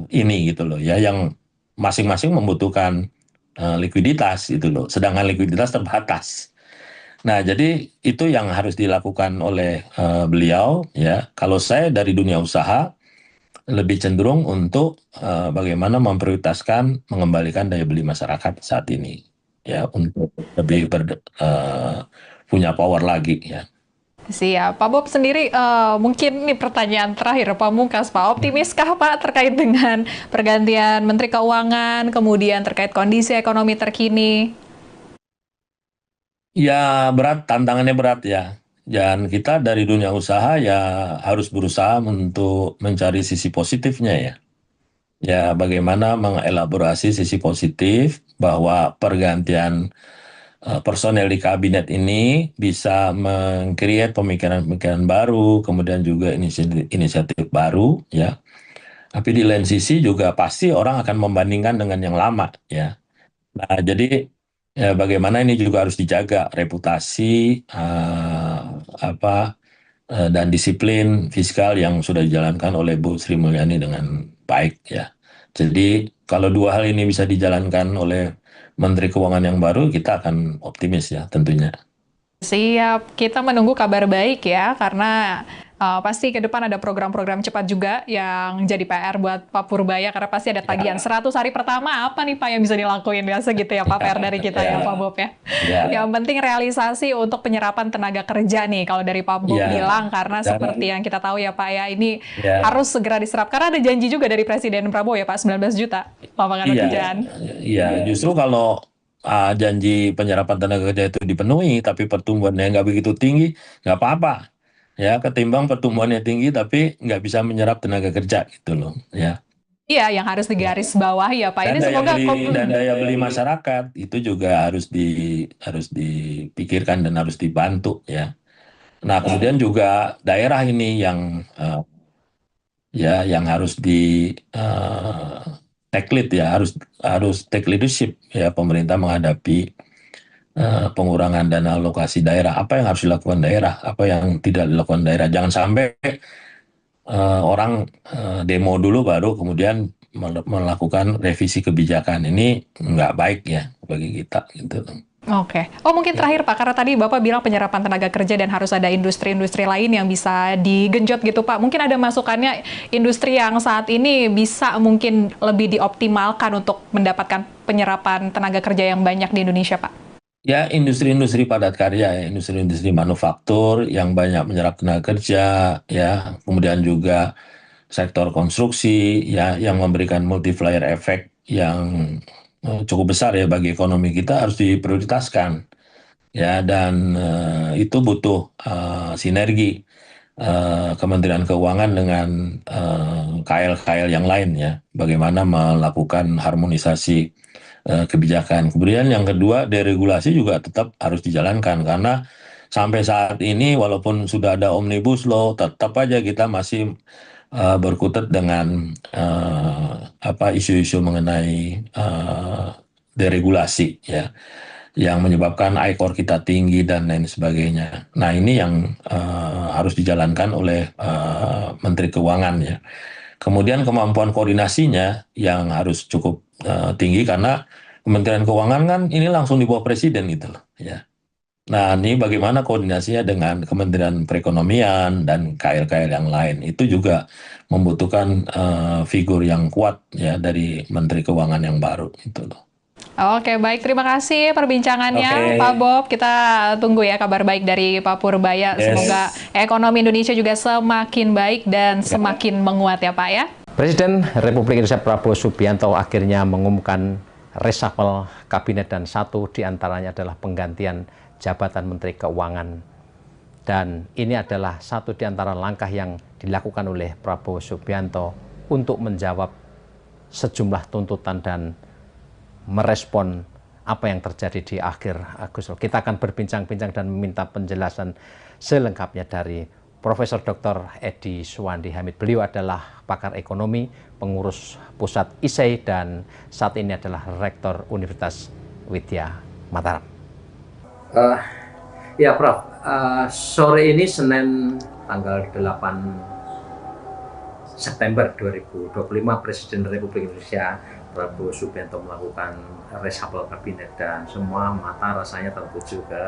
ini gitu loh ya, yang masing-masing membutuhkan likuiditas gitu loh, sedangkan likuiditas terbatas. Nah, jadi itu yang harus dilakukan oleh beliau ya. Kalau saya dari dunia usaha lebih cenderung untuk bagaimana memprioritaskan mengembalikan daya beli masyarakat saat ini ya, untuk lebih punya power lagi ya. Siap. Pak Bob sendiri, mungkin ini pertanyaan terakhir Pamungkas Pak. Optimiskah Pak terkait dengan pergantian Menteri Keuangan, kemudian terkait kondisi ekonomi terkini? Ya berat, tantangannya berat ya. Dan kita dari dunia usaha ya harus berusaha untuk mencari sisi positifnya ya. Ya bagaimana mengelaborasi sisi positif bahwa pergantian personel di kabinet ini bisa meng-create pemikiran-pemikiran baru, kemudian juga inisiatif baru, ya. Tapi di lain sisi juga pasti orang akan membandingkan dengan yang lama, ya. Nah, jadi ya, bagaimana ini juga harus dijaga reputasi dan disiplin fiskal yang sudah dijalankan oleh Bu Sri Mulyani dengan baik, ya. Jadi kalau 2 hal ini bisa dijalankan oleh Menteri Keuangan yang baru, kita akan optimis ya tentunya. Siap, kita menunggu kabar baik ya, karena pasti ke depan ada program-program cepat juga yang jadi PR buat Pak Purbaya, karena pasti ada tagihan 100 hari pertama, apa nih Pak yang bisa dilakuin biasa gitu ya Pak, PR dari kita ya Pak Bob ya. Yang penting realisasi untuk penyerapan tenaga kerja nih, kalau dari Pak Bob bilang, karena seperti yang kita tahu ya Pak ya, ini harus segera diserap, karena ada janji juga dari Presiden Prabowo ya Pak, 19 juta lapangan pekerjaan. Iya, justru kalau janji penyerapan tenaga kerja itu dipenuhi, tapi pertumbuhannya nggak begitu tinggi, nggak apa-apa. Ya, ketimbang pertumbuhannya tinggi tapi nggak bisa menyerap tenaga kerja gitu loh, ya. Iya, yang harus digaris bawahi ya Pak. Ini semoga dan daya beli masyarakat itu juga harus dipikirkan dan harus dibantu ya. Nah, kemudian juga daerah ini yang yang harus di take lead ya, harus take leadership ya, pemerintah menghadapi pengurangan dana alokasi daerah. Apa yang harus dilakukan daerah, apa yang tidak dilakukan daerah. Jangan sampai orang demo dulu baru kemudian melakukan revisi kebijakan. Ini nggak baik ya bagi kita gitu. Oke. Oh, mungkin terakhir Pak, karena tadi Bapak bilang penyerapan tenaga kerja dan harus ada industri-industri lain yang bisa digenjot gitu Pak. Mungkin ada masukannya industri yang saat ini bisa mungkin lebih dioptimalkan untuk mendapatkan penyerapan tenaga kerja yang banyak di Indonesia Pak? Ya, industri-industri padat karya, ya, industri-industri manufaktur yang banyak menyerap tenaga kerja, ya, kemudian juga sektor konstruksi, ya, yang memberikan multiplier effect yang cukup besar ya bagi ekonomi kita, harus diprioritaskan, ya, dan itu butuh sinergi Kementerian Keuangan dengan KL-KL yang lain ya, bagaimana melakukan harmonisasi kebijakan. Kemudian yang kedua, deregulasi juga tetap harus dijalankan, karena sampai saat ini walaupun sudah ada Omnibus Law, tetap aja kita masih berkutat dengan isu-isu mengenai deregulasi ya. yang menyebabkan ICOR kita tinggi dan lain sebagainya. Nah, ini yang harus dijalankan oleh Menteri Keuangan ya. Kemudian kemampuan koordinasinya yang harus cukup tinggi karena Kementerian Keuangan kan ini langsung di bawah Presiden gitu loh ya. Nah, ini bagaimana koordinasinya dengan Kementerian Perekonomian dan KL-KL yang lain. Itu juga membutuhkan figur yang kuat ya dari Menteri Keuangan yang baru itu loh. Oke, baik. Terima kasih perbincangannya, Pak Bob. Kita tunggu ya kabar baik dari Pak Purbaya. Yes. Semoga ekonomi Indonesia juga semakin baik dan semakin menguat ya, Pak ya. Presiden Republik Indonesia Prabowo Subianto akhirnya mengumumkan reshuffle kabinet dan satu diantaranya adalah penggantian jabatan Menteri Keuangan. Dan ini adalah satu di antara langkah yang dilakukan oleh Prabowo Subianto untuk menjawab sejumlah tuntutan dan merespon apa yang terjadi di akhir Agustus. Kita akan berbincang-bincang dan meminta penjelasan selengkapnya dari Profesor Dr. Edi Suwandi Hamid. Beliau adalah pakar ekonomi, pengurus pusat ISEI, dan saat ini adalah Rektor Universitas Widya Mataram. Ya Prof, sore ini Senin tanggal 8 September 2025 Presiden Republik Indonesia Prabowo Subianto melakukan reshuffle kabinet dan semua mata rasanya tertuju ke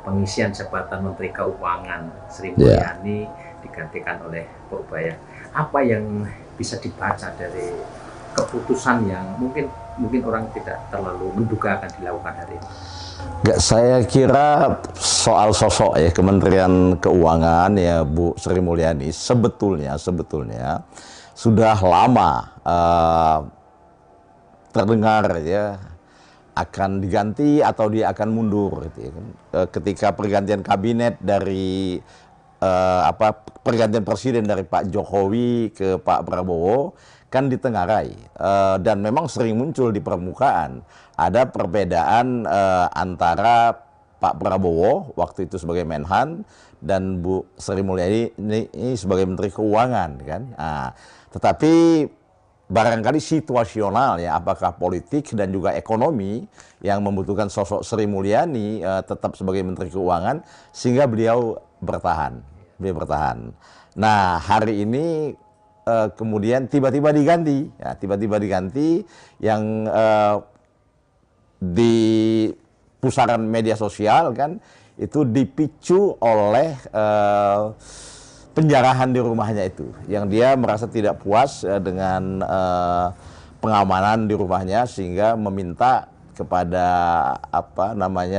pengisian jabatan Menteri Keuangan Sri Mulyani digantikan oleh Purbaya. Apa yang bisa dibaca dari keputusan yang mungkin orang tidak terlalu menduga akan dilakukan hari ini? Saya kira soal sosok ya Kementerian Keuangan ya Bu Sri Mulyani sebetulnya sudah lama terdengar ya akan diganti atau dia akan mundur gitu ya. Ketika pergantian kabinet dari pergantian presiden dari Pak Jokowi ke Pak Prabowo kan ditengarai dan memang sering muncul di permukaan ada perbedaan antara Pak Prabowo waktu itu sebagai Menhan dan Bu Sri Mulyani ini sebagai Menteri Keuangan kan. Nah, tetapi barangkali situasional ya, apakah politik dan juga ekonomi yang membutuhkan sosok Sri Mulyani tetap sebagai Menteri Keuangan sehingga beliau bertahan. Nah, hari ini kemudian tiba-tiba diganti yang di pusaran media sosial kan itu dipicu oleh penjarahan di rumahnya itu, yang dia merasa tidak puas dengan pengamanan di rumahnya sehingga meminta kepada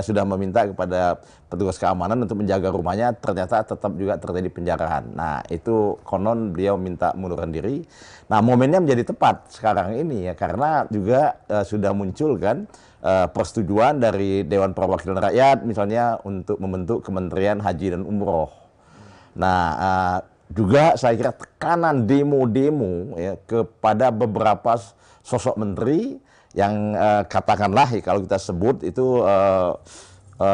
sudah meminta kepada petugas keamanan untuk menjaga rumahnya, ternyata tetap juga terjadi penjarahan. Nah, itu konon beliau minta mundurkan diri. Nah, momennya menjadi tepat sekarang ini ya, karena juga sudah muncul kan persetujuan dari Dewan Perwakilan Rakyat misalnya untuk membentuk Kementerian Haji dan Umroh. Nah, juga saya kira tekanan demo-demo ya, kepada beberapa sosok menteri yang katakanlah kalau kita sebut itu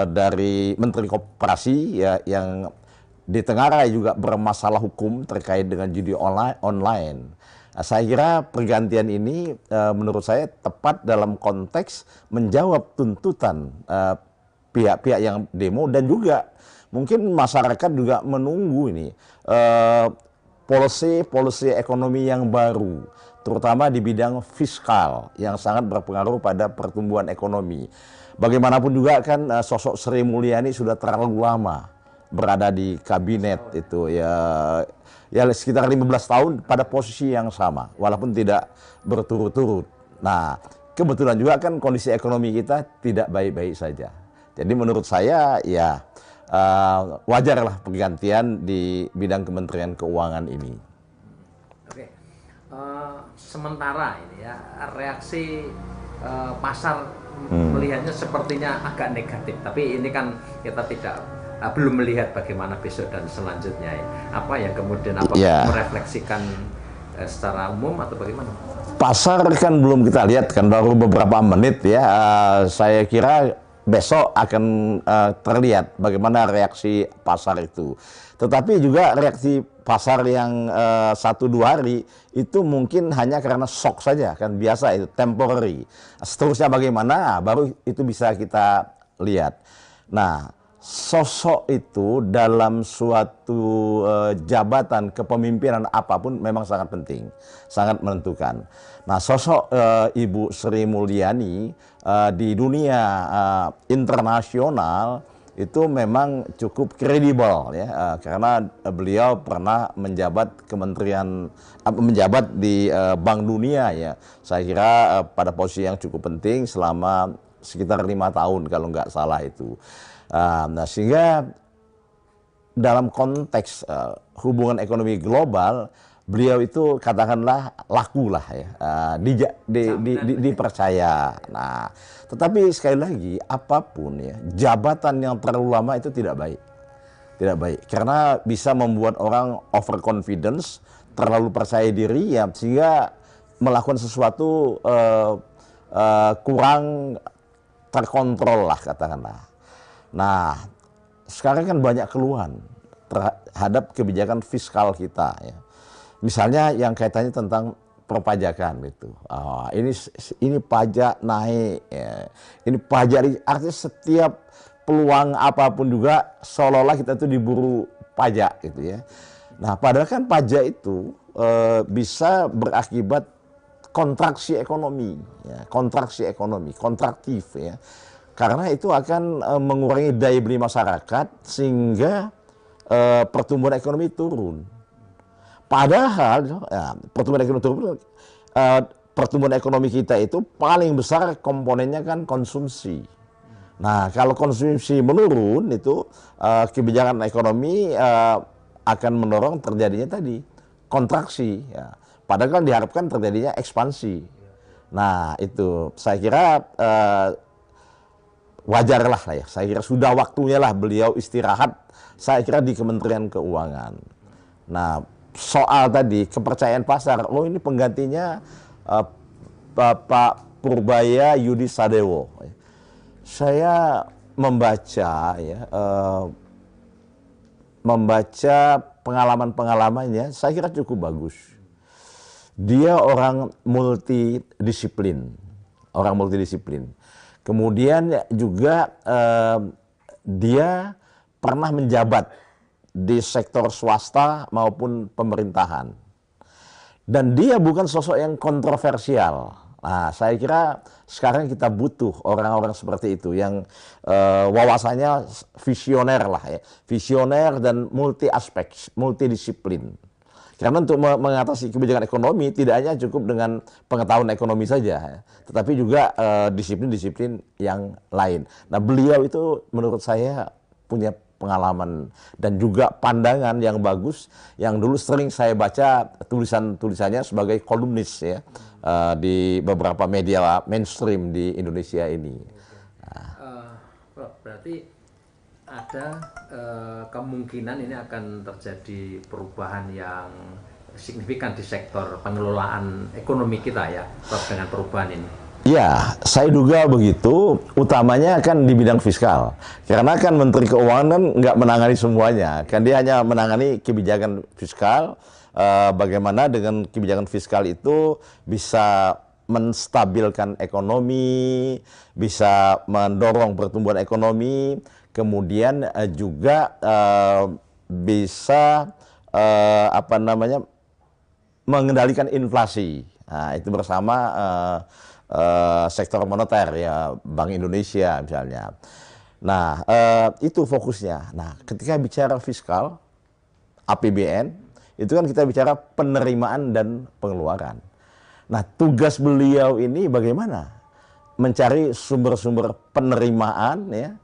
dari Menteri Koperasi ya, yang ditengarai juga bermasalah hukum terkait dengan judi online. Nah, saya kira pergantian ini menurut saya tepat dalam konteks menjawab tuntutan pihak-pihak yang demo, dan juga mungkin masyarakat juga menunggu ini policy ekonomi yang baru, terutama di bidang fiskal yang sangat berpengaruh pada pertumbuhan ekonomi. Bagaimanapun juga kan sosok Sri Mulyani sudah terlalu lama berada di kabinet itu ya sekitar 15 tahun pada posisi yang sama walaupun tidak berturut-turut. Nah, kebetulan juga kan kondisi ekonomi kita tidak baik-baik saja. Jadi menurut saya ya wajarlah pergantian di bidang Kementerian Keuangan ini. Oke. Sementara ini ya reaksi pasar melihatnya sepertinya agak negatif, tapi ini kan kita belum melihat bagaimana besok dan selanjutnya ya. Apa yang kemudian merefleksikan secara umum atau bagaimana? Pasar kan belum kita lihat kan, baru beberapa menit ya. Saya kira besok akan terlihat bagaimana reaksi pasar itu. Tetapi juga reaksi pasar yang 1-2 hari itu mungkin hanya karena shock saja, kan biasa itu temporary. Seterusnya bagaimana baru itu bisa kita lihat. Nah, sosok itu dalam suatu jabatan kepemimpinan apapun memang sangat penting, sangat menentukan. Nah, sosok Ibu Sri Mulyani di dunia internasional itu memang cukup kredibel ya, karena beliau pernah menjabat menjabat di Bank Dunia ya. Saya kira pada posisi yang cukup penting selama sekitar 5 tahun kalau nggak salah itu. Nah, sehingga dalam konteks hubungan ekonomi global, beliau itu katakanlah laku lah ya, dipercaya. Nah, tetapi sekali lagi apapun ya, jabatan yang terlalu lama itu tidak baik, karena bisa membuat orang overconfidence, terlalu percaya diri ya, sehingga melakukan sesuatu kurang terkontrol lah katakanlah. Nah, sekarang kan banyak keluhan terhadap kebijakan fiskal kita ya. Misalnya yang kaitannya tentang perpajakan gitu. Ini pajak naik ya. Ini pajak, artinya setiap peluang apapun juga seolah-olah kita itu diburu pajak gitu ya. Nah, padahal kan pajak itu bisa berakibat kontraksi ekonomi ya, kontraktif ya. Karena itu akan mengurangi daya beli masyarakat sehingga pertumbuhan ekonomi turun. Padahal ya, pertumbuhan ekonomi kita itu paling besar komponennya kan konsumsi. Nah, kalau konsumsi menurun itu kebijakan ekonomi akan mendorong terjadinya tadi kontraksi. Ya. Padahal kan diharapkan terjadinya ekspansi. Nah, itu saya kira wajar lah ya. Saya kira sudah waktunya lah beliau istirahat. Saya kira di Kementerian Keuangan. Nah, soal tadi kepercayaan pasar, ini penggantinya Pak Purbaya Yudi Sadewo. Saya membaca ya, pengalaman-pengalamannya, saya kira cukup bagus. Dia orang multidisiplin. Kemudian juga dia pernah menjabat di sektor swasta maupun pemerintahan. Dan dia bukan sosok yang kontroversial. Nah, saya kira sekarang kita butuh orang-orang seperti itu yang wawasannya visioner lah ya. Visioner dan multi aspek, multidisiplin. Karena untuk mengatasi kebijakan ekonomi tidak hanya cukup dengan pengetahuan ekonomi saja, tetapi juga disiplin-disiplin yang lain. Nah, beliau itu menurut saya punya pengalaman dan juga pandangan yang bagus, yang dulu sering saya baca tulisannya sebagai kolumnis ya, di beberapa media mainstream di Indonesia ini. Berarti ada kemungkinan ini akan terjadi perubahan yang signifikan di sektor pengelolaan ekonomi kita ya, dengan perubahan ini. Ya, saya duga begitu, utamanya kan di bidang fiskal. Karena kan Menteri Keuangan kan nggak menangani semuanya, kan dia hanya menangani kebijakan fiskal, bagaimana dengan kebijakan fiskal itu bisa menstabilkan ekonomi, bisa mendorong pertumbuhan ekonomi, kemudian juga bisa mengendalikan inflasi. Nah, itu bersama sektor moneter ya, Bank Indonesia misalnya. Nah, itu fokusnya. Nah, ketika bicara fiskal, APBN, itu kan kita bicara penerimaan dan pengeluaran. Nah, tugas beliau ini bagaimana? Mencari sumber-sumber penerimaan ya,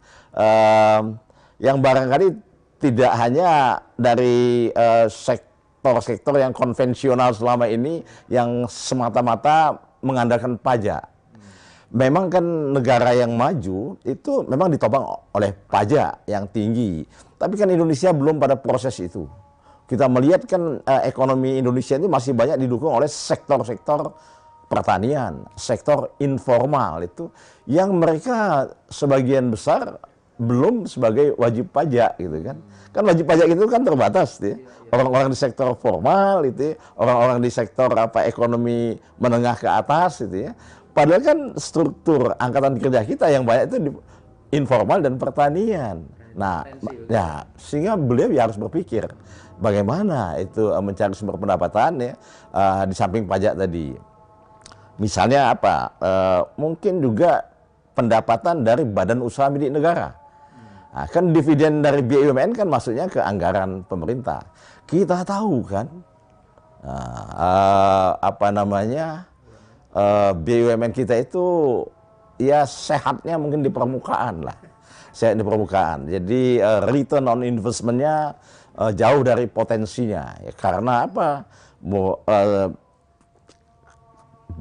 yang barangkali tidak hanya dari sektor-sektor yang konvensional selama ini yang semata-mata mengandalkan pajak. Memang kan negara yang maju itu memang ditopang oleh pajak yang tinggi. Tapi kan Indonesia belum pada proses itu. Kita melihat kan ekonomi Indonesia ini masih banyak didukung oleh sektor-sektor pertanian, sektor informal itu yang mereka sebagian besar belum sebagai wajib pajak gitu kan. Kan wajib pajak itu kan terbatas ya. Orang-orang di sektor formal itu, orang-orang di sektor ekonomi menengah ke atas itu ya. Padahal kan struktur angkatan kerja kita yang banyak itu di informal dan pertanian. Nah, ya sehingga beliau ya harus berpikir bagaimana itu mencari sumber pendapatan ya di samping pajak tadi. Misalnya apa? Mungkin juga pendapatan dari badan usaha milik negara. Nah, kan dividen dari BUMN kan masuknya ke anggaran pemerintah. Kita tahu kan, BUMN kita itu ya sehatnya mungkin di permukaan lah, sehat di permukaan. Jadi return on investment-nya jauh dari potensinya. Ya, karena apa?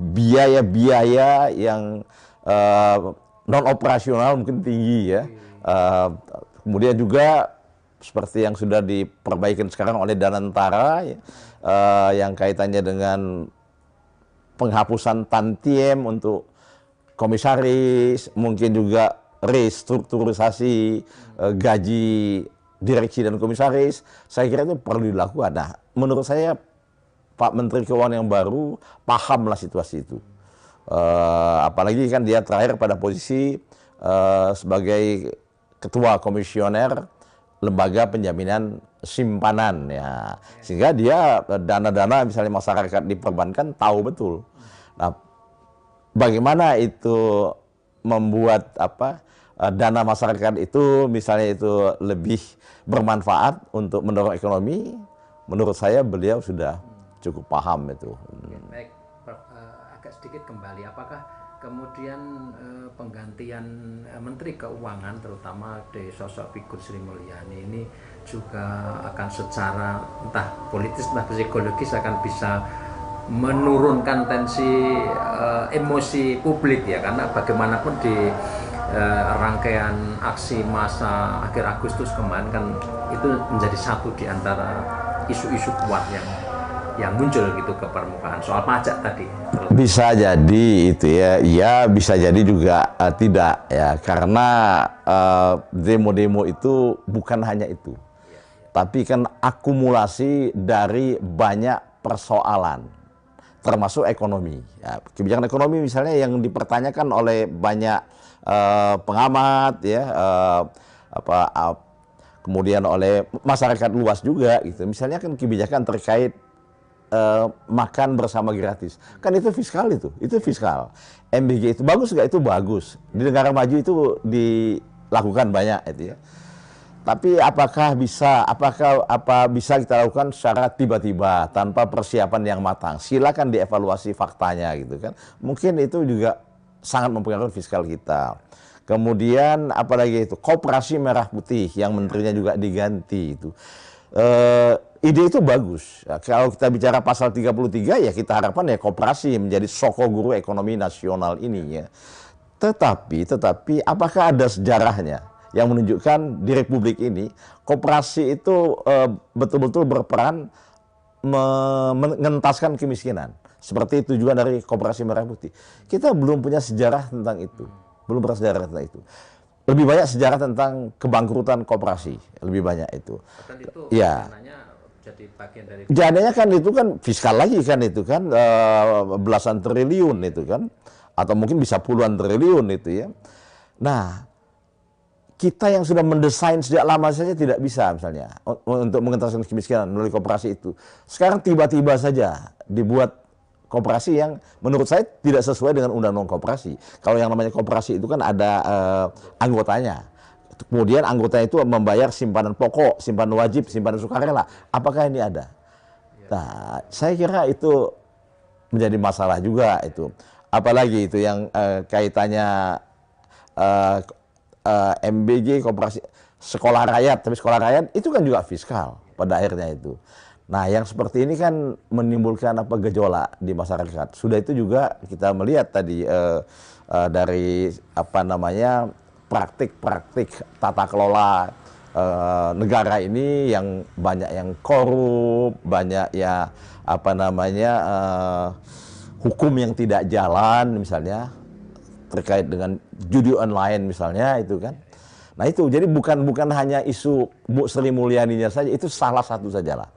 Biaya-biaya yang non operasional mungkin tinggi ya. Kemudian juga seperti yang sudah diperbaikin sekarang oleh Danantara ya, yang kaitannya dengan penghapusan tantiem untuk komisaris, mungkin juga restrukturisasi gaji direksi dan komisaris, saya kira itu perlu dilakukan. Nah, menurut saya Pak Menteri Keuangan yang baru pahamlah situasi itu. Apalagi kan dia terakhir pada posisi sebagai ketua komisioner lembaga penjaminan simpanan ya, sehingga dia dana-dana misalnya masyarakat diperbankan tahu betul. Nah, bagaimana itu membuat dana masyarakat itu misalnya itu lebih bermanfaat untuk mendorong ekonomi, menurut saya beliau sudah cukup paham itu. Oke, baik, agak sedikit kembali, apakah kemudian penggantian Menteri Keuangan terutama dari sosok figur Sri Mulyani ini juga akan secara entah politis entah psikologis akan bisa menurunkan tensi emosi publik ya, karena bagaimanapun di rangkaian aksi massa akhir Agustus kemarin kan itu menjadi satu di antara isu-isu kuat yang muncul gitu ke permukaan soal pajak tadi. Bisa jadi itu ya, ya bisa jadi juga tidak ya, karena demo-demo itu bukan hanya itu, tapi kan akumulasi dari banyak persoalan, termasuk ekonomi. Ya, kebijakan ekonomi misalnya yang dipertanyakan oleh banyak pengamat ya, kemudian oleh masyarakat luas juga gitu. Misalnya kan kebijakan terkait makan bersama gratis, kan itu fiskal, itu fiskal. MBG itu bagus nggak? Itu bagus. Di negara maju itu dilakukan banyak itu ya. Tapi apakah bisa kita lakukan secara tiba-tiba tanpa persiapan yang matang? Silakan dievaluasi faktanya gitu kan. Mungkin itu juga sangat mempengaruhi fiskal kita. Kemudian apalagi itu koperasi merah putih yang menterinya juga diganti itu. Ide itu bagus. Ya, kalau kita bicara pasal 33 ya kita harapkan ya koperasi menjadi soko guru ekonomi nasional ini ya. Tetapi apakah ada sejarahnya yang menunjukkan di Republik ini koperasi itu betul-betul berperan mengentaskan kemiskinan seperti tujuan dari koperasi merah putih? Kita belum punya sejarah tentang itu, belum pernah sejarah tentang itu. Lebih banyak sejarah tentang kebangkrutan koperasi, lebih banyak itu. Bahkan itu ya. Jadi bagian dari Jadinya kan itu kan fiskal lagi kan itu kan belasan triliun itu kan, atau mungkin bisa puluhan triliun itu ya. Nah, kita yang sudah mendesain sejak lama saja tidak bisa misalnya untuk mengentaskan kemiskinan melalui koperasi itu. Sekarang tiba-tiba saja dibuat koperasi yang menurut saya tidak sesuai dengan undang-undang koperasi. Kalau yang namanya koperasi itu kan ada anggotanya. Kemudian anggota itu membayar simpanan pokok, simpanan wajib, simpanan sukarela. Apakah ini ada? Nah, saya kira itu menjadi masalah juga itu. Apalagi itu yang kaitannya MBG, koperasi, sekolah rakyat. Tapi sekolah rakyat itu kan juga fiskal pada akhirnya itu. Nah, yang seperti ini kan menimbulkan gejolak di masyarakat. Sudah itu juga kita melihat tadi dari praktik-praktik tata kelola negara ini yang banyak yang korup, banyak ya hukum yang tidak jalan misalnya terkait dengan judi online misalnya itu kan. Nah itu jadi bukan hanya isu Bu Sri Mulyaninya saja, itu salah satu sajalah.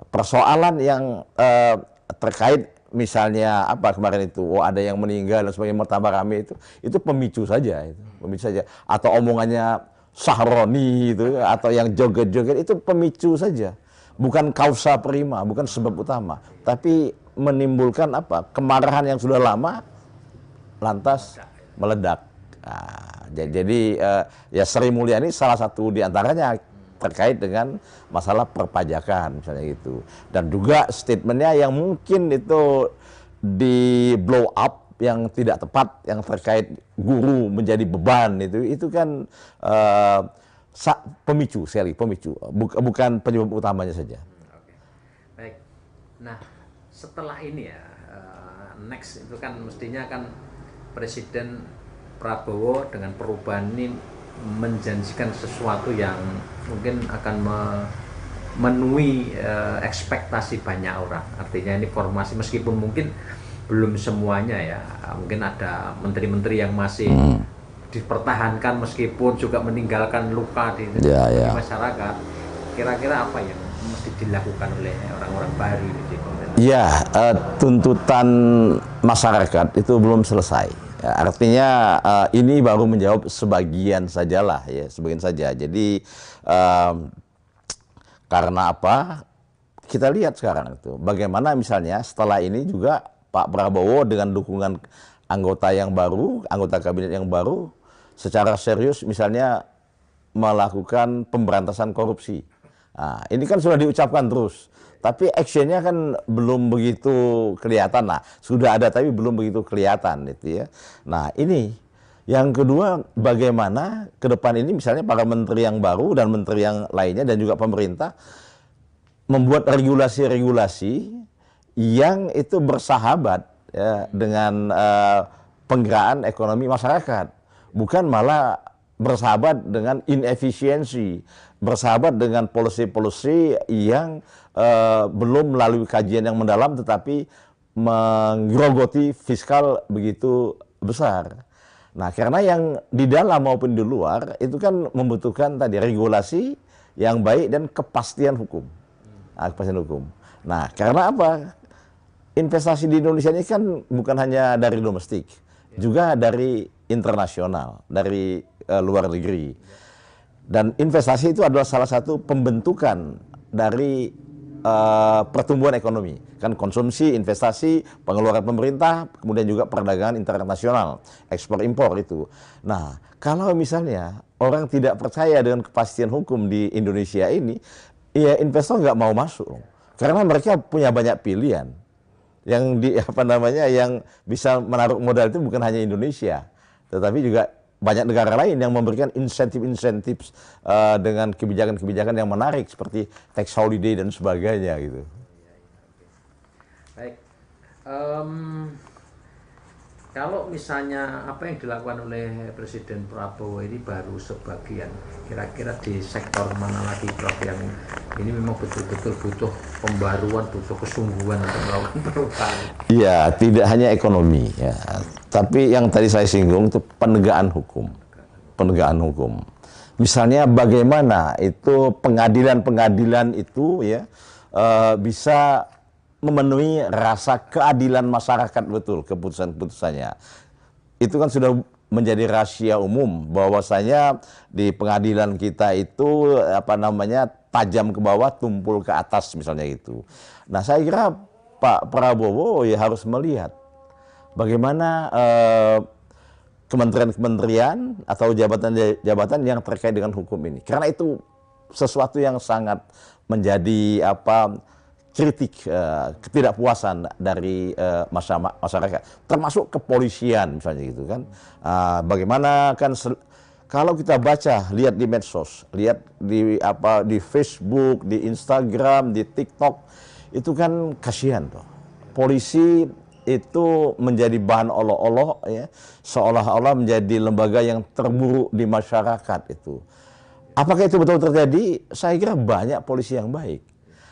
Persoalan yang terkait misalnya apa kemarin itu, ada yang meninggal dan sebagainya, tambah rame itu pemicu saja, Atau omongannya Sahroni itu, atau yang joget-joget itu pemicu saja, bukan kausa prima, bukan sebab utama, tapi menimbulkan kemarahan yang sudah lama lantas meledak. Nah, jadi ya Sri Mulyani salah satu diantaranya terkait dengan masalah perpajakan misalnya gitu, dan juga statementnya yang mungkin itu di blow up yang tidak tepat, yang terkait guru menjadi beban itu kan pemicu, bukan penyebab utamanya saja. Oke. Baik. Nah, setelah ini ya, next itu kan mestinya kan Presiden Prabowo dengan perubahan ini menjanjikan sesuatu yang mungkin akan memenuhi ekspektasi banyak orang. Artinya ini formasi, meskipun mungkin belum semuanya ya, mungkin ada menteri-menteri yang masih dipertahankan meskipun juga meninggalkan luka di masyarakat. Kira-kira apa yang mesti dilakukan oleh orang-orang baru di pemerintah? Ya, tuntutan masyarakat itu belum selesai. Ya, artinya ini baru menjawab sebagian sajalah ya, sebagian saja. Jadi karena apa? Kita lihat sekarang itu bagaimana misalnya setelah ini juga Pak Prabowo dengan dukungan anggota yang baru, anggota kabinet yang baru, secara serius misalnya melakukan pemberantasan korupsi. Nah, ini kan sudah diucapkan terus, tapi actionnya kan belum begitu kelihatan. Nah, sudah ada tapi belum begitu kelihatan itu ya. Nah, ini yang kedua, bagaimana ke depan ini misalnya para menteri yang baru dan menteri yang lainnya dan juga pemerintah membuat regulasi-regulasi yang itu bersahabat ya, dengan penggeraan ekonomi masyarakat, bukan malah bersahabat dengan inefisiensi, bersahabat dengan policy-policy yang belum melalui kajian yang mendalam tetapi menggerogoti fiskal begitu besar. Nah, karena yang di dalam maupun di luar itu kan membutuhkan tadi regulasi yang baik dan kepastian hukum. Nah, kepastian hukum. Nah, karena apa? Investasi di Indonesia ini kan bukan hanya dari domestik, juga dari internasional, dari luar negeri. Dan investasi itu adalah salah satu pembentukan dari pertumbuhan ekonomi. Kan konsumsi, investasi, pengeluaran pemerintah, kemudian juga perdagangan internasional, ekspor impor itu. Nah, kalau misalnya orang tidak percaya dengan kepastian hukum di Indonesia ini, ya investor nggak mau masuk. Karena mereka punya banyak pilihan. Yang bisa menaruh modal itu bukan hanya Indonesia, tetapi juga banyak negara lain yang memberikan insentif-insentif dengan kebijakan-kebijakan yang menarik seperti tax holiday dan sebagainya gitu. Baik, kalau misalnya apa yang dilakukan oleh Presiden Prabowo ini baru sebagian, kira-kira di sektor mana lagi Prof yang ini memang betul-betul butuh pembaruan, butuh kesungguhan untuk melakukan perubahan? Iya, tidak hanya ekonomi ya, tapi yang tadi saya singgung itu penegakan hukum. Penegakan hukum. Misalnya bagaimana itu pengadilan-pengadilan itu ya bisa memenuhi rasa keadilan masyarakat, betul keputusan-keputusannya. Itu kan sudah menjadi rahasia umum bahwasanya di pengadilan kita itu tajam ke bawah, tumpul ke atas misalnya itu. Nah, saya kira Pak Prabowo ya harus melihat bagaimana kementerian-kementerian atau jabatan-jabatan yang terkait dengan hukum ini. Karena itu sesuatu yang sangat menjadi kritik, ketidakpuasan dari masyarakat, termasuk kepolisian misalnya gitu kan. Bagaimana kan kalau kita baca, lihat di medsos, lihat di Facebook, di Instagram, di TikTok, itu kan kasihan tuh. Polisi itu menjadi bahan olok-olok ya, seolah-olah menjadi lembaga yang terburuk di masyarakat itu. Apakah itu betul terjadi? Saya kira banyak polisi yang baik.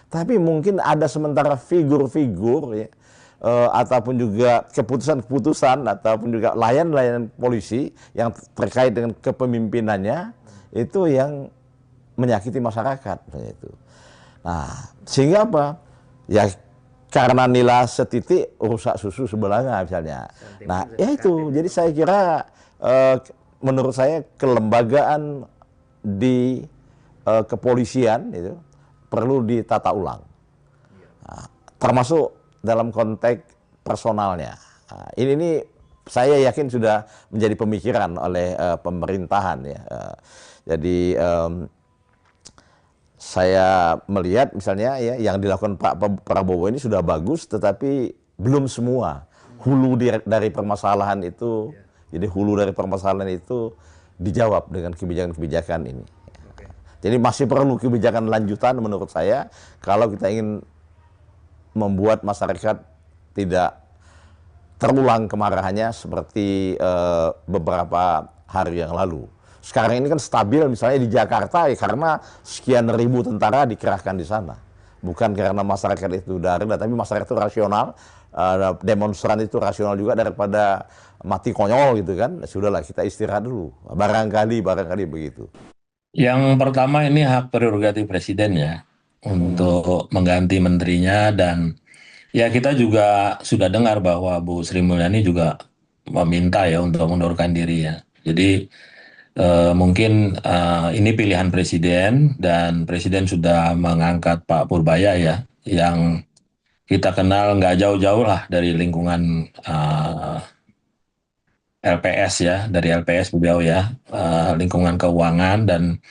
Tapi mungkin ada sementara figur-figur ya, ataupun juga keputusan-keputusan ataupun juga layanan-layanan polisi yang terkait dengan kepemimpinannya itu yang menyakiti masyarakat itu. Nah, sehingga apa? Ya karena nilai setitik rusak susu sebelanga misalnya. Nah, ya itu. Jadi saya kira menurut saya kelembagaan di kepolisian itu perlu ditata ulang. Nah, termasuk dalam konteks personalnya. Nah, ini saya yakin sudah menjadi pemikiran oleh pemerintahan ya. Jadi saya melihat misalnya ya yang dilakukan Pak Prabowo ini sudah bagus, tetapi belum semua hulu dari permasalahan itu, jadi hulu dari permasalahan itu dijawab dengan kebijakan-kebijakan ini. Jadi masih perlu kebijakan lanjutan menurut saya kalau kita ingin membuat masyarakat tidak terulang kemarahannya seperti beberapa hari yang lalu. Sekarang ini kan stabil misalnya di Jakarta ya karena sekian ribu tentara dikerahkan di sana. Bukan karena masyarakat itu udah rendah, tapi masyarakat itu rasional, demonstran itu rasional juga daripada mati konyol gitu kan. Sudahlah kita istirahat dulu, barangkali begitu. Yang pertama ini hak prerogatif presiden ya untuk mengganti menterinya, dan ya kita juga sudah dengar bahwa Bu Sri Mulyani juga meminta ya untuk mundurkan diri ya. Jadi mungkin ini pilihan presiden dan presiden sudah mengangkat Pak Purbaya ya, yang kita kenal nggak jauh-jauh lah dari lingkungan LPS ya, dari LPS beliau ya, lingkungan keuangan, dan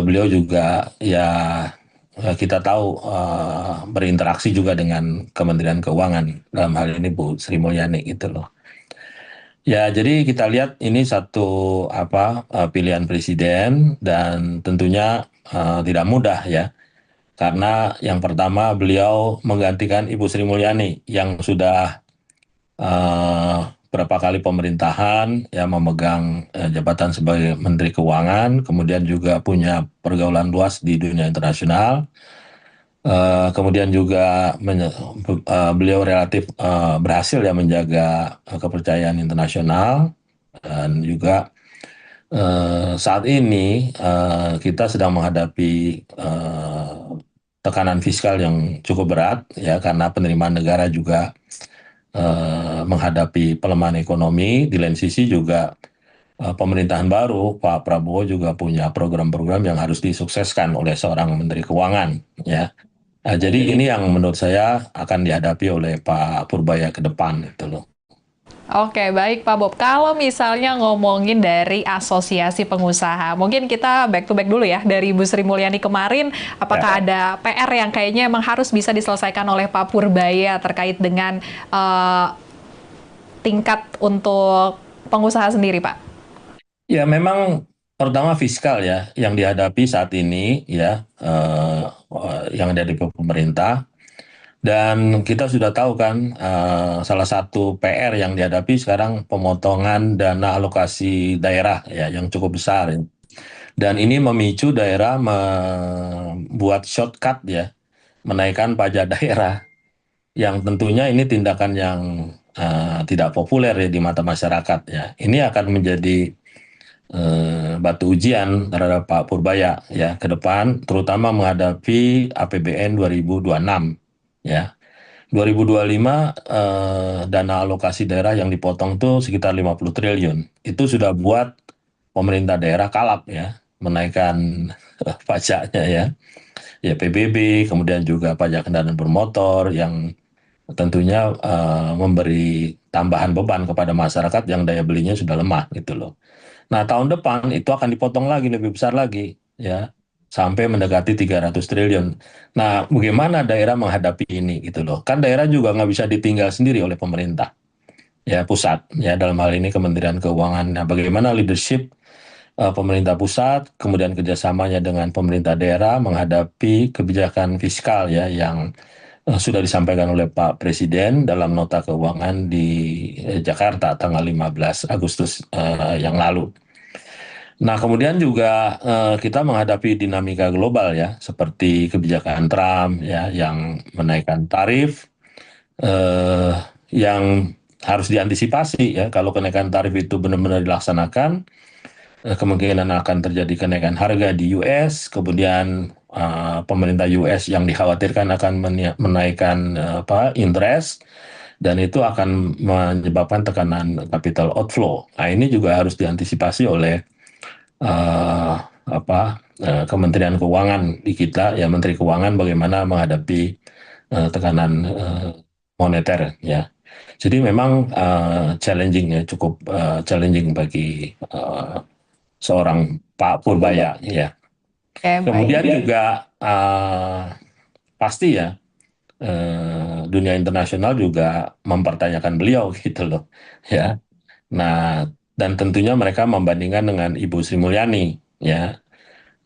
beliau juga ya kita tahu berinteraksi juga dengan Kementerian Keuangan, dalam hal ini Bu Sri Mulyani gitu loh. Ya, jadi kita lihat ini satu pilihan presiden, dan tentunya tidak mudah ya. Karena yang pertama beliau menggantikan Ibu Sri Mulyani yang sudah berapa kali pemerintahan ya memegang jabatan sebagai Menteri Keuangan, kemudian juga punya pergaulan luas di dunia internasional. Kemudian juga beliau relatif berhasil ya menjaga kepercayaan internasional, dan juga saat ini kita sedang menghadapi tekanan fiskal yang cukup berat ya, karena penerimaan negara juga menghadapi pelemahan ekonomi. Di lain sisi juga pemerintahan baru Pak Prabowo juga punya program-program yang harus disukseskan oleh seorang Menteri Keuangan ya. Nah, jadi ini yang menurut saya akan dihadapi oleh Pak Purbaya ke depan gitu loh. Oke, baik Pak Bob. Kalau misalnya ngomongin dari asosiasi pengusaha, mungkin kita back to back dulu ya dari Bu Sri Mulyani kemarin. Apakah ada PR yang kayaknya emang harus bisa diselesaikan oleh Pak Purbaya terkait dengan tingkat untuk pengusaha sendiri, Pak? Ya, memang pertama fiskal ya yang dihadapi saat ini ya, yang ada di pemerintah. Dan kita sudah tahu kan salah satu PR yang dihadapi sekarang pemotongan dana alokasi daerah ya yang cukup besar. Dan ini memicu daerah membuat shortcut ya, menaikkan pajak daerah, yang tentunya ini tindakan yang tidak populer ya di mata masyarakat ya. Ini akan menjadi batu ujian terhadap Pak Purbaya ya ke depan, terutama menghadapi APBN 2026 ya. 2025 dana alokasi daerah yang dipotong tuh sekitar 50 triliun. Itu sudah buat pemerintah daerah kalap ya, menaikkan pajaknya ya. Ya PBB, kemudian juga pajak kendaraan bermotor yang tentunya memberi tambahan beban kepada masyarakat yang daya belinya sudah lemah gitu loh. Nah, tahun depan itu akan dipotong lagi, lebih besar lagi ya, sampai mendekati 300 triliun. Nah, bagaimana daerah menghadapi ini gitu loh. Kan daerah juga nggak bisa ditinggal sendiri oleh pemerintah ya, pusat ya, dalam hal ini Kementerian Keuangan. Nah, bagaimana leadership pemerintah pusat kemudian kerjasamanya dengan pemerintah daerah menghadapi kebijakan fiskal ya yang sudah disampaikan oleh Pak Presiden dalam nota keuangan di Jakarta tanggal 15 Agustus yang lalu. Nah, kemudian juga kita menghadapi dinamika global ya, seperti kebijakan Trump ya yang menaikkan tarif, eh, yang harus diantisipasi ya. Kalau kenaikan tarif itu benar-benar dilaksanakan, kemungkinan akan terjadi kenaikan harga di US, kemudian pemerintah US yang dikhawatirkan akan menaikkan interest, dan itu akan menyebabkan tekanan capital outflow. Nah, ini juga harus diantisipasi oleh Kementerian Keuangan di kita, ya Menteri Keuangan, bagaimana menghadapi tekanan moneter ya. Jadi memang challenging ya, cukup challenging bagi seorang Pak Purbaya ya. Oke, Kemudian baik. juga pasti ya dunia internasional juga mempertanyakan beliau gitu loh ya. Nah, dan tentunya mereka membandingkan dengan Ibu Sri Mulyani ya.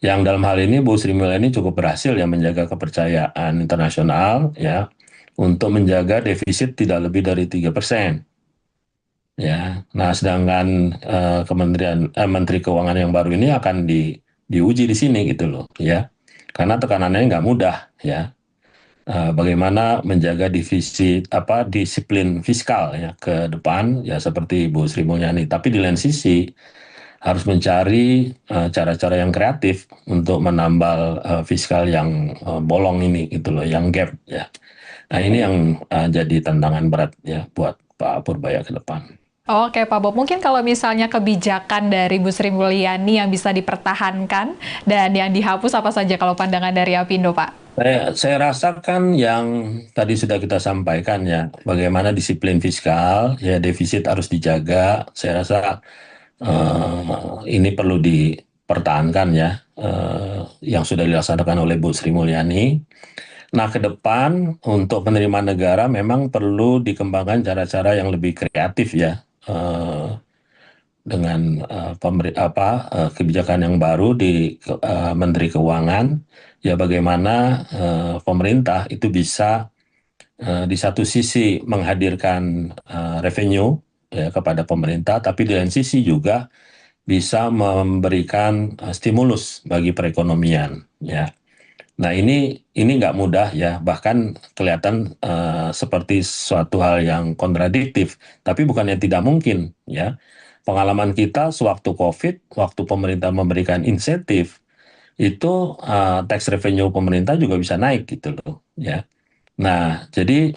Yang dalam hal ini Bu Sri Mulyani cukup berhasil ya menjaga kepercayaan internasional ya untuk menjaga defisit tidak lebih dari 3%. Ya, nah sedangkan Menteri Keuangan yang baru ini akan diuji di sini gitu loh, ya, karena tekanannya nggak mudah, ya. Bagaimana menjaga disiplin fiskal ya ke depan, ya seperti Bu Sri Mulyani. Tapi di lain sisi harus mencari cara-cara yang kreatif untuk menambal fiskal yang bolong ini gitu loh, yang gap ya. Nah ini yang jadi tantangan berat ya buat Pak Purbaya ke depan. Oke Pak Bob, mungkin kalau misalnya kebijakan dari Bu Sri Mulyani yang bisa dipertahankan dan yang dihapus apa saja kalau pandangan dari Apindo, Pak? Saya rasa kan yang tadi sudah kita sampaikan ya, bagaimana disiplin fiskal, ya defisit harus dijaga. Saya rasa ini perlu dipertahankan ya, yang sudah dilaksanakan oleh Bu Sri Mulyani. Nah, ke depan untuk penerimaan negara memang perlu dikembangkan cara-cara yang lebih kreatif ya, dengan kebijakan yang baru di Menteri Keuangan, ya bagaimana pemerintah itu bisa di satu sisi menghadirkan revenue ya kepada pemerintah, tapi di lain sisi juga bisa memberikan stimulus bagi perekonomian ya. Nah ini nggak mudah ya, bahkan kelihatan seperti suatu hal yang kontradiktif, tapi bukannya tidak mungkin ya. Pengalaman kita sewaktu COVID, waktu pemerintah memberikan insentif, itu tax revenue pemerintah juga bisa naik gitu loh ya. Nah jadi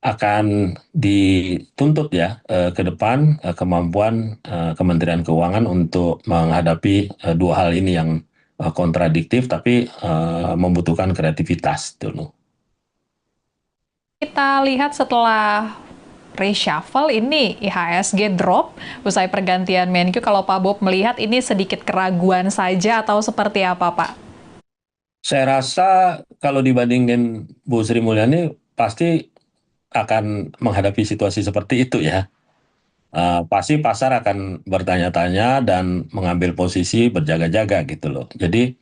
akan dituntut ya ke depan kemampuan Kementerian Keuangan untuk menghadapi dua hal ini yang kontradiktif tapi membutuhkan kreativitas dulu. Kita lihat setelah reshuffle ini IHSG drop usai pergantian Menkyu. Kalau Pak Bob melihat ini sedikit keraguan saja atau seperti apa, Pak? Saya rasa kalau dibandingin Bu Sri Mulyani pasti akan menghadapi situasi seperti itu ya. Pasti pasar akan bertanya-tanya dan mengambil posisi berjaga-jaga gitu loh. Jadi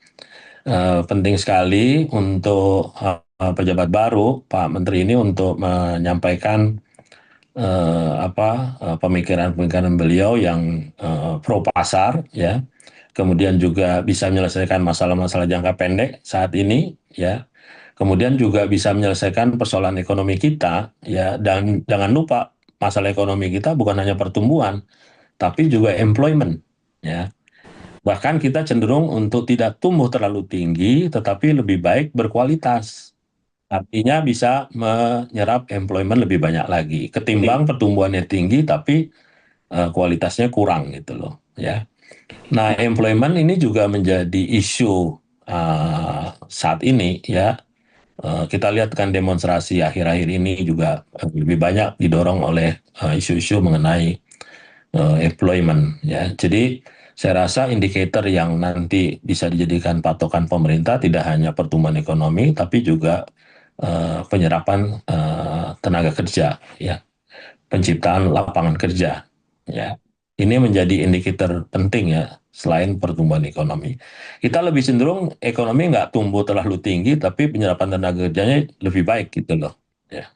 penting sekali untuk pejabat baru Pak Menteri ini untuk menyampaikan pemikiran-pemikiran beliau yang pro pasar ya. Kemudian juga bisa menyelesaikan masalah-masalah jangka pendek saat ini ya. Kemudian juga bisa menyelesaikan persoalan ekonomi kita ya, dan jangan lupa masalah ekonomi kita bukan hanya pertumbuhan tapi juga employment ya. Bahkan kita cenderung untuk tidak tumbuh terlalu tinggi tetapi lebih baik berkualitas. Artinya bisa menyerap employment lebih banyak lagi ketimbang pertumbuhannya tinggi tapi kualitasnya kurang gitu loh ya. Nah, employment ini juga menjadi isu saat ini ya. Kita lihat kan demonstrasi akhir-akhir ini juga lebih banyak didorong oleh isu-isu mengenai employment ya. Jadi saya rasa indikator yang nanti bisa dijadikan patokan pemerintah tidak hanya pertumbuhan ekonomi tapi juga penyerapan tenaga kerja ya, penciptaan lapangan kerja ya. Ini menjadi indikator penting ya, selain pertumbuhan ekonomi. Kita lebih cenderung ekonomi nggak tumbuh terlalu tinggi, tapi penyerapan tenaga kerjanya lebih baik gitu loh. Ya.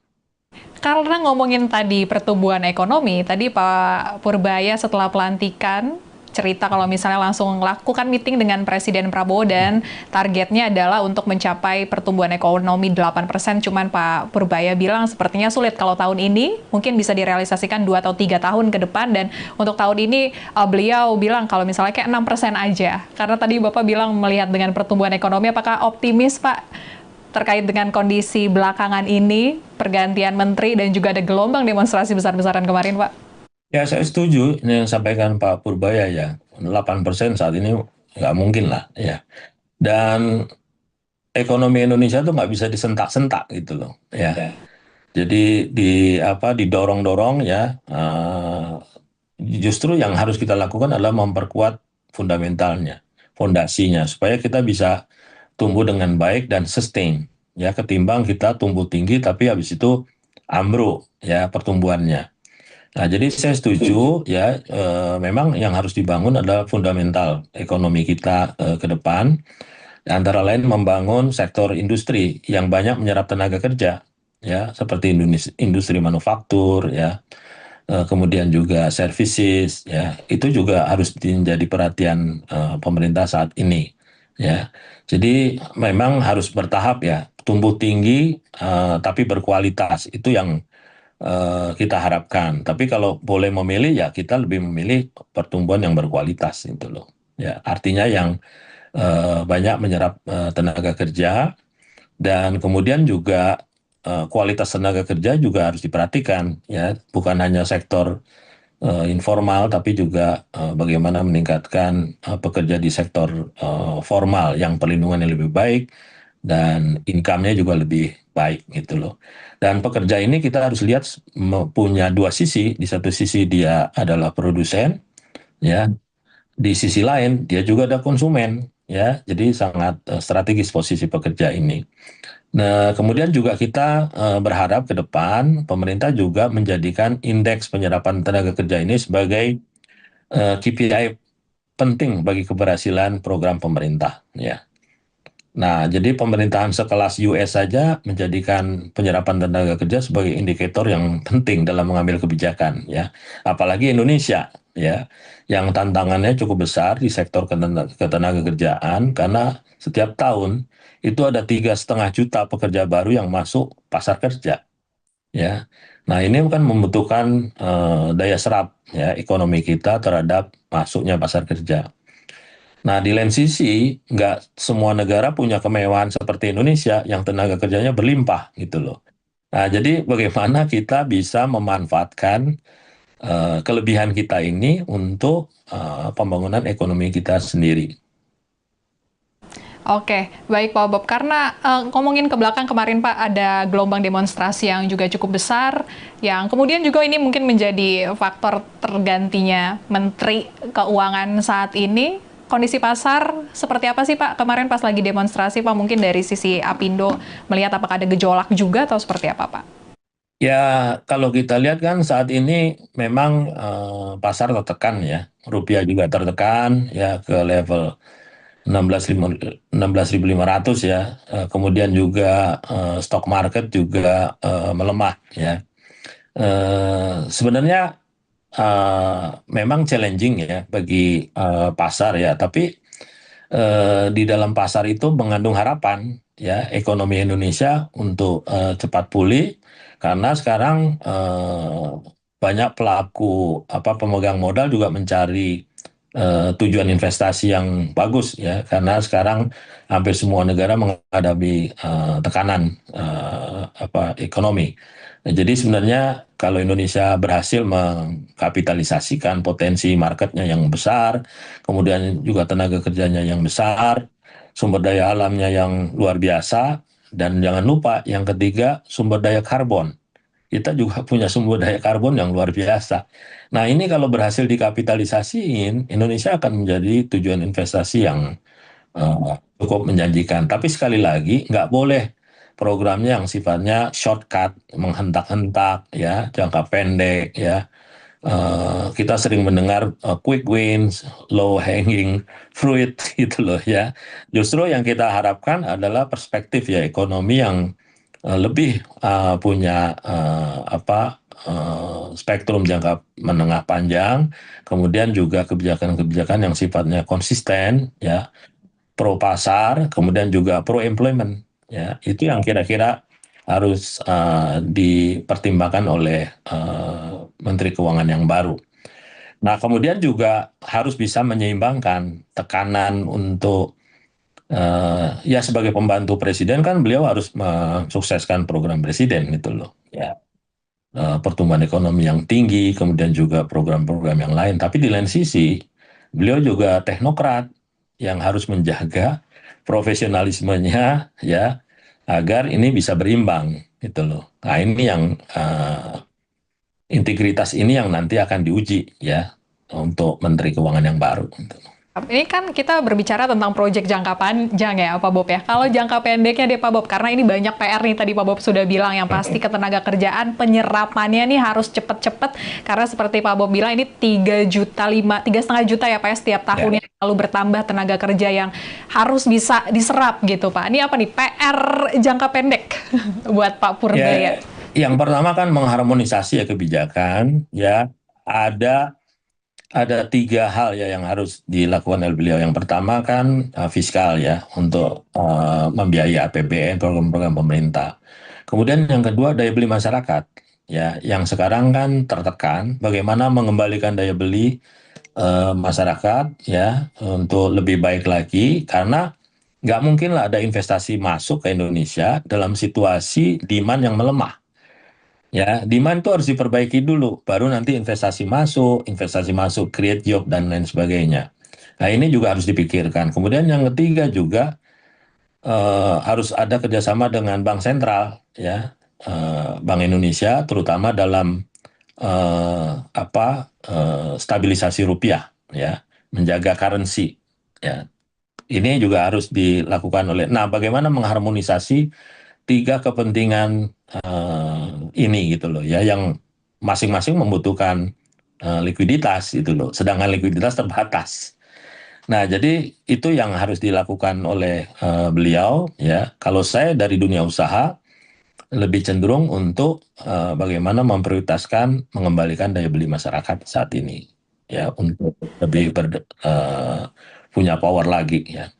Karena ngomongin tadi pertumbuhan ekonomi, tadi Pak Purbaya setelah pelantikan cerita kalau misalnya langsung melakukan meeting dengan Presiden Prabowo dan targetnya adalah untuk mencapai pertumbuhan ekonomi 8%, cuman Pak Purbaya bilang sepertinya sulit kalau tahun ini, mungkin bisa direalisasikan 2 atau 3 tahun ke depan, dan untuk tahun ini beliau bilang kalau misalnya kayak 6% aja. Karena tadi Bapak bilang melihat dengan pertumbuhan ekonomi, apakah optimis Pak terkait dengan kondisi belakangan ini, pergantian menteri dan juga ada gelombang demonstrasi besar-besaran kemarin, Pak? Ya, saya setuju ini yang disampaikan Pak Purbaya ya. 8% saat ini nggak mungkin lah ya. Dan ekonomi Indonesia tuh nggak bisa disentak-sentak gitu loh ya. Jadi didorong-dorong ya. Justru yang harus kita lakukan adalah memperkuat fundamentalnya, fondasinya, supaya kita bisa tumbuh dengan baik dan sustain ya, ketimbang kita tumbuh tinggi tapi habis itu ambruk ya pertumbuhannya. Nah, jadi saya setuju ya, memang yang harus dibangun adalah fundamental ekonomi kita ke depan, antara lain membangun sektor industri yang banyak menyerap tenaga kerja ya, seperti industri manufaktur ya, kemudian juga services ya, itu juga harus menjadi perhatian pemerintah saat ini ya. Jadi memang harus bertahap ya, tumbuh tinggi tapi berkualitas, itu yang kita harapkan. Tapi kalau boleh memilih ya kita lebih memilih pertumbuhan yang berkualitas itu loh ya, artinya yang banyak menyerap tenaga kerja, dan kemudian juga kualitas tenaga kerja juga harus diperhatikan ya, bukan hanya sektor informal tapi juga bagaimana meningkatkan pekerja di sektor formal yang perlindungannya lebih baik dan income-nya juga lebih baik gitu loh. Dan pekerja ini kita harus lihat punya dua sisi. Di satu sisi dia adalah produsen ya, di sisi lain dia juga ada konsumen ya. Jadi sangat strategis posisi pekerja ini. Nah, kemudian juga kita berharap ke depan pemerintah juga menjadikan indeks penyerapan tenaga kerja ini sebagai KPI penting bagi keberhasilan program pemerintah ya. Nah, jadi pemerintahan sekelas US saja menjadikan penyerapan tenaga kerja sebagai indikator yang penting dalam mengambil kebijakan ya. Apalagi Indonesia ya, yang tantangannya cukup besar di sektor ketenaga kerjaan, karena setiap tahun itu ada 3,5 juta pekerja baru yang masuk pasar kerja ya. Nah, ini kan membutuhkan daya serap ya ekonomi kita terhadap masuknya pasar kerja. Nah, di lain sisi, nggak semua negara punya kemewahan seperti Indonesia yang tenaga kerjanya berlimpah gitu loh. Nah, jadi bagaimana kita bisa memanfaatkan kelebihan kita ini untuk pembangunan ekonomi kita sendiri. Oke, baik Pak Bob. Karena ngomongin ke belakang kemarin Pak, ada gelombang demonstrasi yang juga cukup besar, yang kemudian juga ini mungkin menjadi faktor tergantinya Menteri Keuangan saat ini. Kondisi pasar seperti apa sih Pak kemarin pas lagi demonstrasi Pak? Mungkin dari sisi Apindo melihat apakah ada gejolak juga atau seperti apa Pak? Ya, kalau kita lihat kan saat ini memang pasar tertekan ya, rupiah juga tertekan ya ke level 16.500 ya. Kemudian juga stock market juga melemah ya. Sebenarnya memang challenging ya bagi pasar ya, tapi di dalam pasar itu mengandung harapan ya ekonomi Indonesia untuk cepat pulih, karena sekarang banyak pelaku pemegang modal juga mencari tujuan investasi yang bagus ya, karena sekarang hampir semua negara menghadapi tekanan ekonomi. Nah, jadi sebenarnya kalau Indonesia berhasil mengkapitalisasikan potensi marketnya yang besar, kemudian juga tenaga kerjanya yang besar, sumber daya alamnya yang luar biasa, dan jangan lupa yang ketiga sumber daya karbon. Kita juga punya sumber daya karbon yang luar biasa. Nah, ini kalau berhasil dikapitalisasiin, Indonesia akan menjadi tujuan investasi yang cukup menjanjikan. Tapi sekali lagi, nggak boleh programnya yang sifatnya shortcut, menghentak-hentak, ya, jangka pendek, ya. Kita sering mendengar quick wins, low hanging fruit, gitu loh, ya. Justru yang kita harapkan adalah perspektif ya ekonomi yang lebih punya spektrum jangka menengah panjang, kemudian juga kebijakan-kebijakan yang sifatnya konsisten, ya, pro pasar, kemudian juga pro employment, ya, itu yang kira-kira harus dipertimbangkan oleh Menteri Keuangan yang baru. Nah, kemudian juga harus bisa menyeimbangkan tekanan untuk ya sebagai pembantu presiden kan beliau harus mensukseskan program presiden gitu loh, ya. Pertumbuhan ekonomi yang tinggi, kemudian juga program-program yang lain. Tapi di lain sisi, beliau juga teknokrat yang harus menjaga profesionalismenya, ya, agar ini bisa berimbang gitu loh. Nah, ini yang integritas ini yang nanti akan diuji, ya, untuk Menteri Keuangan yang baru gitu. Ini kan kita berbicara tentang proyek jangka panjang ya Pak Bob ya. Kalau jangka pendeknya deh Pak Bob, karena ini banyak PR nih tadi Pak Bob sudah bilang, yang pasti ketenaga kerjaan penyerapannya nih harus cepet-cepet, karena seperti Pak Bob bilang ini 3,5 juta ya Pak ya setiap tahunnya, lalu bertambah tenaga kerja yang harus bisa diserap gitu Pak. Ini apa nih PR jangka pendek buat Pak Purbaya? Yang pertama kan mengharmonisasi ya kebijakan, ya. Ada 3 hal ya yang harus dilakukan oleh beliau. Yang pertama kan fiskal ya, untuk membiayai APBN, program-program pemerintah. Kemudian yang kedua daya beli masyarakat, ya, yang sekarang kan tertekan. Bagaimana mengembalikan daya beli masyarakat, ya, untuk lebih baik lagi, karena nggak mungkin lah ada investasi masuk ke Indonesia dalam situasi demand yang melemah. Ya, demand itu harus diperbaiki dulu, baru nanti investasi masuk, create job, dan lain sebagainya. Nah, ini juga harus dipikirkan. Kemudian yang ketiga juga harus ada kerjasama dengan Bank Sentral, ya, Bank Indonesia, terutama dalam stabilisasi rupiah, ya, menjaga currency, ya. Ini juga harus dilakukan oleh. Nah, bagaimana mengharmonisasi 3 kepentingan ini gitu loh, ya, yang masing-masing membutuhkan likuiditas gitu loh, sedangkan likuiditas terbatas. Nah, jadi itu yang harus dilakukan oleh beliau, ya. Kalau saya dari dunia usaha lebih cenderung untuk bagaimana memprioritaskan mengembalikan daya beli masyarakat saat ini, ya, untuk lebih punya power lagi, ya.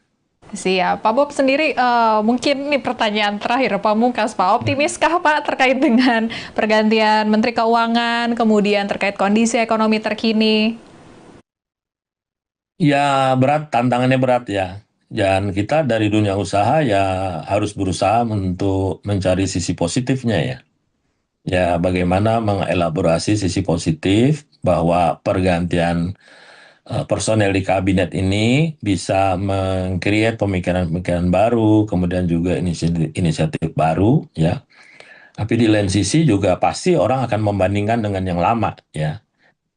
Siap. Pak Bob sendiri, mungkin nih pertanyaan terakhir Pamungkas, Pak. Optimiskah Pak terkait dengan pergantian Menteri Keuangan, kemudian terkait kondisi ekonomi terkini? Ya berat, tantangannya berat ya. Dan kita dari dunia usaha ya harus berusaha untuk mencari sisi positifnya ya. Ya, bagaimana mengelaborasi sisi positif bahwa pergantian personel di kabinet ini bisa meng-create pemikiran-pemikiran baru, kemudian juga inisiatif baru, ya. Tapi di lain sisi juga pasti orang akan membandingkan dengan yang lama, ya.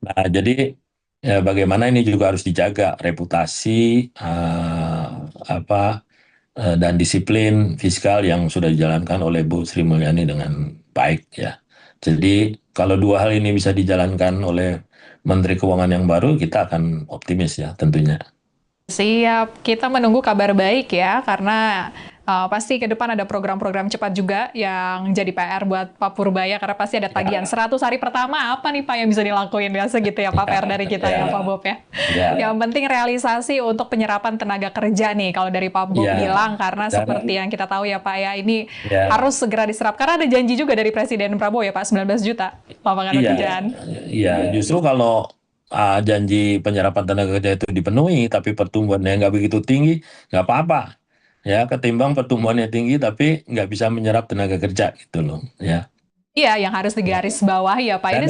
Nah, jadi ya, bagaimana ini juga harus dijaga reputasi dan disiplin fiskal yang sudah dijalankan oleh Bu Sri Mulyani dengan baik, ya. Jadi kalau 2 hal ini bisa dijalankan oleh Menteri Keuangan yang baru, kita akan optimis ya tentunya. Siap, kita menunggu kabar baik ya, karena pasti ke depan ada program-program cepat juga yang jadi PR buat Pak Purbaya, karena pasti ada tagihan 100 hari pertama, apa nih Pak yang bisa dilakuin biasa gitu ya Pak, PR dari kita ya Pak Bob ya. Yang penting realisasi untuk penyerapan tenaga kerja nih, kalau dari Pak Bob bilang, karena seperti yang kita tahu ya Pak ya, ini harus segera diserap, karena ada janji juga dari Presiden Prabowo ya Pak, 19 juta lapangan pekerjaan. Iya, justru kalau janji penyerapan tenaga kerja itu dipenuhi, tapi pertumbuhannya nggak begitu tinggi, nggak apa-apa. Ya, ketimbang pertumbuhannya tinggi tapi nggak bisa menyerap tenaga kerja gitu loh, ya. Iya, yang harus digaris bawah ya Pak.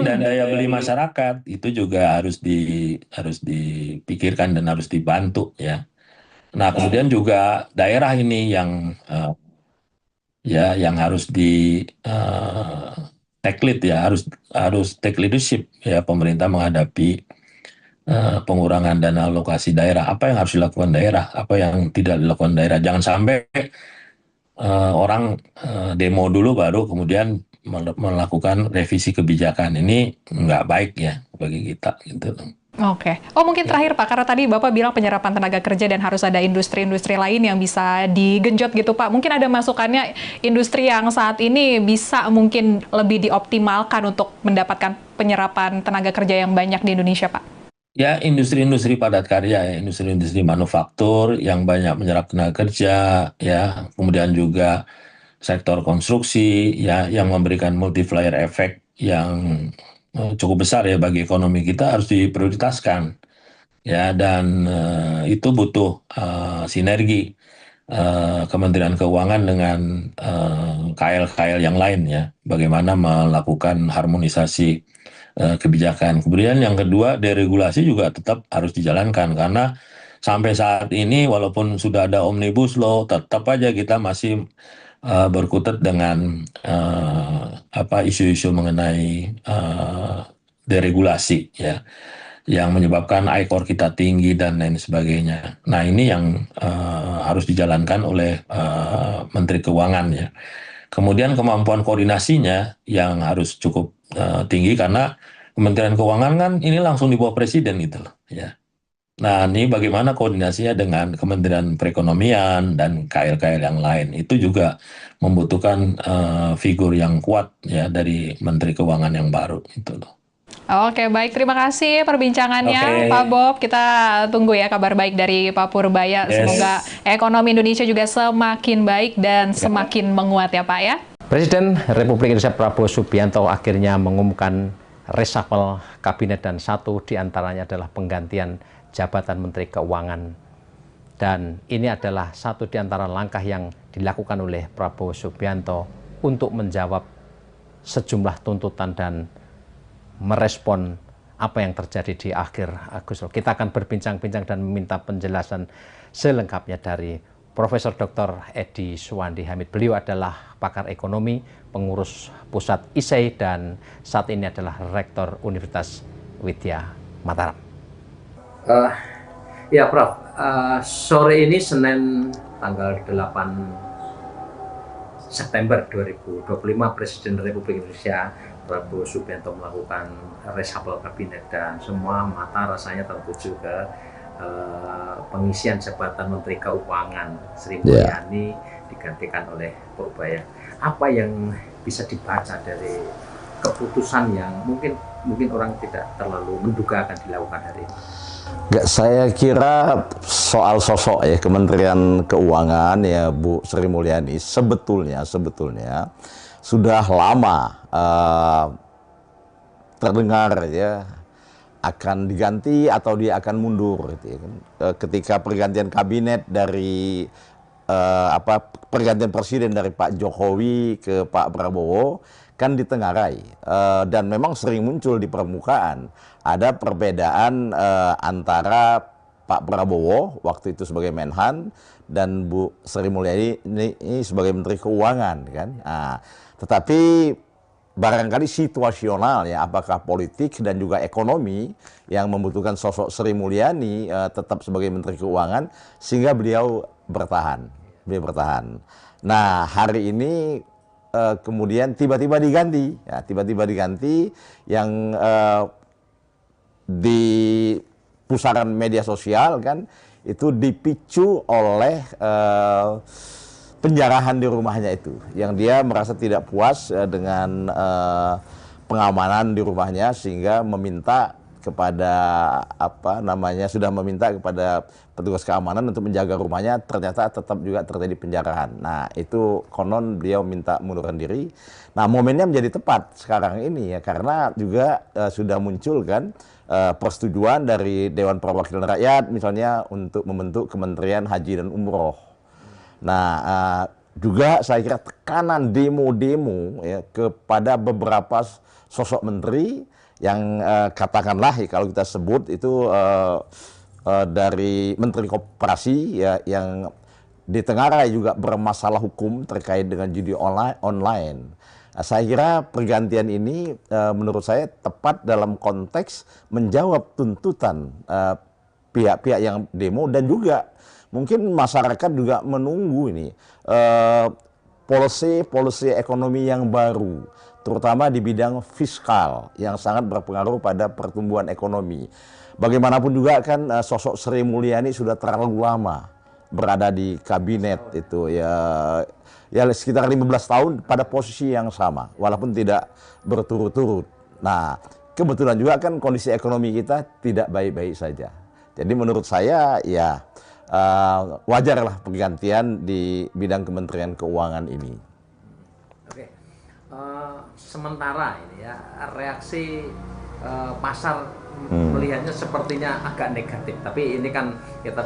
Dan daya beli masyarakat itu juga harus dipikirkan dan harus dibantu, ya. Nah, kemudian juga daerah ini yang harus di take lead ya, harus take leadership ya, pemerintah menghadapi pengurangan dana alokasi daerah. Apa yang harus dilakukan daerah, apa yang tidak dilakukan daerah. Jangan sampai orang demo dulu baru kemudian melakukan revisi kebijakan. Ini nggak baik ya bagi kita gitu. Oke. Oh, mungkin terakhir Pak, karena tadi Bapak bilang penyerapan tenaga kerja dan harus ada industri-industri lain yang bisa digenjot gitu Pak. Mungkin ada masukannya industri yang saat ini bisa mungkin lebih dioptimalkan untuk mendapatkan penyerapan tenaga kerja yang banyak di Indonesia Pak. Ya, industri-industri padat karya, ya, industri-industri manufaktur yang banyak menyerap tenaga kerja, ya, kemudian juga sektor konstruksi, ya, yang memberikan multiplier effect yang cukup besar ya bagi ekonomi kita harus diprioritaskan, ya, dan itu butuh sinergi Kementerian Keuangan dengan KL-KL yang lain ya, bagaimana melakukan harmonisasi kebijakan. Kemudian yang kedua, deregulasi juga tetap harus dijalankan karena sampai saat ini walaupun sudah ada Omnibus Law, tetap aja kita masih berkutat dengan isu-isu mengenai deregulasi ya, yang menyebabkan ICOR kita tinggi dan lain sebagainya. Nah, ini yang harus dijalankan oleh Menteri Keuangan ya. Kemudian kemampuan koordinasinya yang harus cukup tinggi karena Kementerian Keuangan kan ini langsung di bawah Presiden gitu loh ya. Nah, ini bagaimana koordinasinya dengan Kementerian Perekonomian dan KL-KL yang lain. Itu juga membutuhkan figur yang kuat ya dari Menteri Keuangan yang baru itu loh. Oke, baik. Terima kasih perbincangannya, Pak Bob. Kita tunggu ya kabar baik dari Pak Purbaya. Yes. Semoga ekonomi Indonesia juga semakin baik dan semakin menguat ya, Pak ya. Presiden Republik Indonesia Prabowo Subianto akhirnya mengumumkan reshuffle kabinet dan satu diantaranya adalah penggantian jabatan Menteri Keuangan. Dan ini adalah satu di antara langkah yang dilakukan oleh Prabowo Subianto untuk menjawab sejumlah tuntutan dan merespon apa yang terjadi di akhir Agustus. Kita akan berbincang-bincang dan meminta penjelasan selengkapnya dari Profesor Dr. Edi Suwandi Hamid. Beliau adalah pakar ekonomi, pengurus pusat ISEI, dan saat ini adalah Rektor Universitas Widya Mataram. Ya Prof, sore ini Senin tanggal 8 September 2025 Presiden Republik Indonesia Prabowo Subianto melakukan reshuffle kabinet dan semua mata rasanya tertuju ke pengisian jabatan Menteri Keuangan Sri Mulyani digantikan oleh Purbaya. Apa yang bisa dibaca dari keputusan yang mungkin orang tidak terlalu menduga akan dilakukan hari ini? Saya kira soal sosok ya Kementerian Keuangan ya Bu Sri Mulyani sebetulnya sudah lama terdengar ya akan diganti atau dia akan mundur gitu ya. Ketika pergantian kabinet dari pergantian presiden dari Pak Jokowi ke Pak Prabowo kan ditengarai dan memang sering muncul di permukaan ada perbedaan antara Pak Prabowo waktu itu sebagai Menhan dan Bu Sri Mulyani ini sebagai Menteri Keuangan kan. Nah, tetapi barangkali situasional ya, apakah politik dan juga ekonomi yang membutuhkan sosok Sri Mulyani tetap sebagai Menteri Keuangan sehingga beliau bertahan. Nah, hari ini kemudian tiba-tiba diganti yang di pusaran media sosial kan itu dipicu oleh penjarahan di rumahnya itu, yang dia merasa tidak puas dengan pengamanan di rumahnya sehingga meminta kepada sudah meminta kepada petugas keamanan untuk menjaga rumahnya, ternyata tetap juga terjadi penjarahan. Nah, itu konon beliau minta mundurkan diri. Nah, momennya menjadi tepat sekarang ini ya, karena juga sudah muncul kan persetujuan dari Dewan Perwakilan Rakyat misalnya untuk membentuk Kementerian Haji dan Umroh. Nah, juga saya kira tekanan demo-demo ya, kepada beberapa sosok menteri yang katakanlah ya, kalau kita sebut itu dari Menteri Koperasi ya, yang ditengarai juga bermasalah hukum terkait dengan judi online. Nah, saya kira pergantian ini menurut saya tepat dalam konteks menjawab tuntutan pihak-pihak yang demo, dan juga mungkin masyarakat juga menunggu ini policy ekonomi yang baru, terutama di bidang fiskal yang sangat berpengaruh pada pertumbuhan ekonomi. bagaimanapun juga kan sosok Sri Mulyani sudah terlalu lama berada di kabinet itu ya sekitar 15 tahun pada posisi yang sama walaupun tidak berturut-turut. Nah, kebetulan juga kan kondisi ekonomi kita tidak baik-baik saja. Jadi menurut saya ya wajarlah pergantian di bidang Kementerian Keuangan ini. Oke. Sementara ini ya reaksi pasar melihatnya sepertinya agak negatif, tapi ini kan kita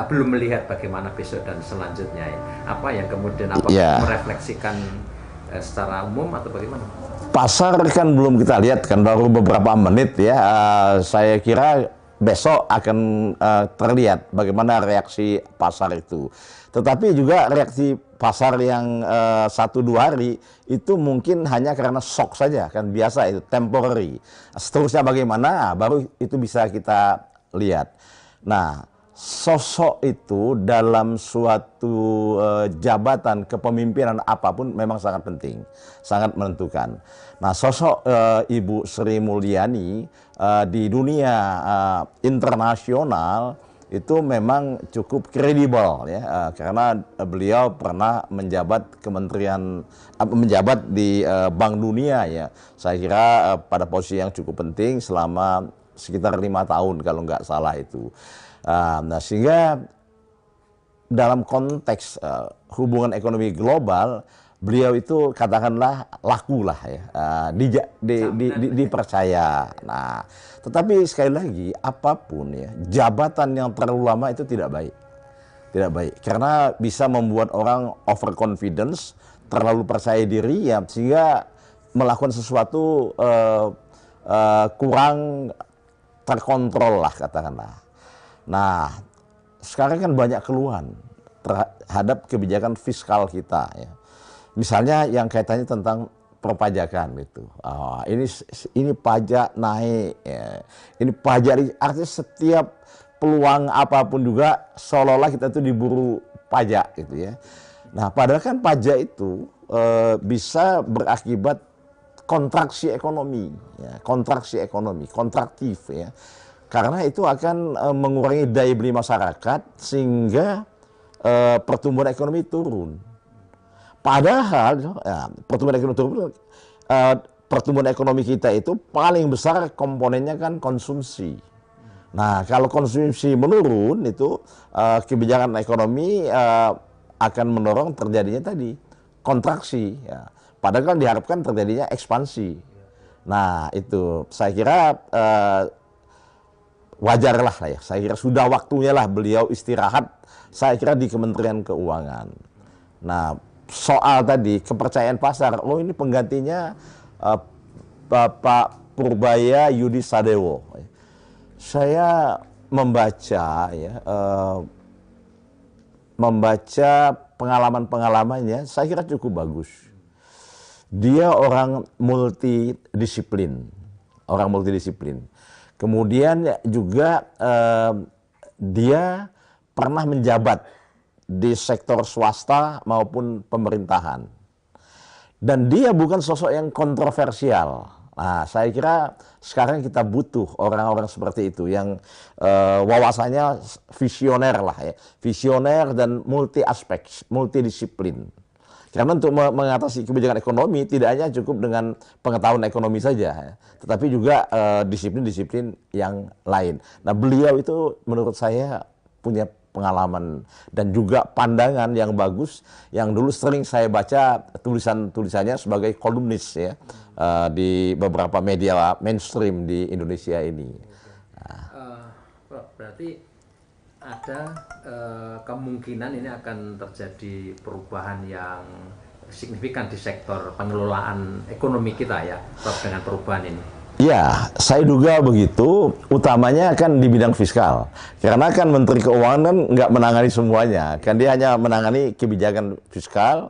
belum melihat bagaimana besok dan selanjutnya ya. Apa yang kemudian merefleksikan secara umum atau bagaimana? Pasar kan belum kita lihat kan, baru beberapa menit ya. Saya kira besok akan terlihat bagaimana reaksi pasar itu. Tetapi juga reaksi pasar yang 1-2 hari itu mungkin hanya karena shock saja, kan biasa itu, temporary. Seterusnya bagaimana, baru itu bisa kita lihat. Nah, sosok itu dalam suatu jabatan kepemimpinan apapun memang sangat penting, sangat menentukan. Nah, sosok Ibu Sri Mulyani di dunia internasional itu memang cukup kredibel ya, karena beliau pernah menjabat menjabat di Bank Dunia ya. Saya kira pada posisi yang cukup penting selama sekitar 5 tahun kalau nggak salah itu. Nah, sehingga dalam konteks hubungan ekonomi global, beliau itu katakanlah laku lah ya, dipercaya. Nah, tetapi sekali lagi apapun ya, jabatan yang terlalu lama itu tidak baik, karena bisa membuat orang overconfidence, terlalu percaya diri ya, sehingga melakukan sesuatu kurang terkontrol lah katakanlah. Nah, sekarang kan banyak keluhan terhadap kebijakan fiskal kita ya. Misalnya yang kaitannya tentang perpajakan itu. Ini pajak naik ya. Ini pajak, artinya setiap peluang apapun juga seolah-olah kita tuh diburu pajak gitu ya. Nah, padahal kan pajak itu bisa berakibat kontraksi ekonomi ya, kontraktif ya. Karena itu akan mengurangi daya beli masyarakat sehingga pertumbuhan ekonomi turun. Padahal pertumbuhan ekonomi kita itu paling besar komponennya kan konsumsi. Nah, kalau konsumsi menurun itu kebijakan ekonomi akan mendorong terjadinya tadi kontraksi. Ya. Padahal kan diharapkan terjadinya ekspansi. Nah, itu saya kira wajar lah ya, saya kira sudah waktunya lah beliau istirahat, saya kira di Kementerian Keuangan. Nah, soal tadi kepercayaan pasar, ini penggantinya Bapak Purbaya Yudi Sadewo. Saya membaca ya, membaca pengalaman-pengalamannya, saya kira cukup bagus. Dia orang multidisiplin. Kemudian juga dia pernah menjabat di sektor swasta maupun pemerintahan. Dan dia bukan sosok yang kontroversial. Nah, saya kira sekarang kita butuh orang-orang seperti itu yang wawasannya visioner lah ya. Visioner dan multi aspek, multidisiplin. Karena untuk mengatasi kebijakan ekonomi tidak hanya cukup dengan pengetahuan ekonomi saja, tetapi juga disiplin-disiplin yang lain. Nah, beliau itu menurut saya punya pengalaman dan juga pandangan yang bagus, yang dulu sering saya baca tulisan-tulisannya sebagai kolumnis ya, di beberapa media mainstream di Indonesia ini. Berarti ada kemungkinan ini akan terjadi perubahan yang signifikan di sektor pengelolaan ekonomi kita ya, dengan perubahan ini. Ya, saya duga begitu, utamanya kan di bidang fiskal. Karena kan Menteri Keuangan nggak menangani semuanya, kan dia hanya menangani kebijakan fiskal,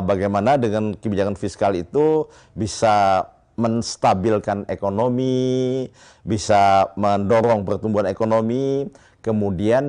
bagaimana dengan kebijakan fiskal itu bisa menstabilkan ekonomi, bisa mendorong pertumbuhan ekonomi, kemudian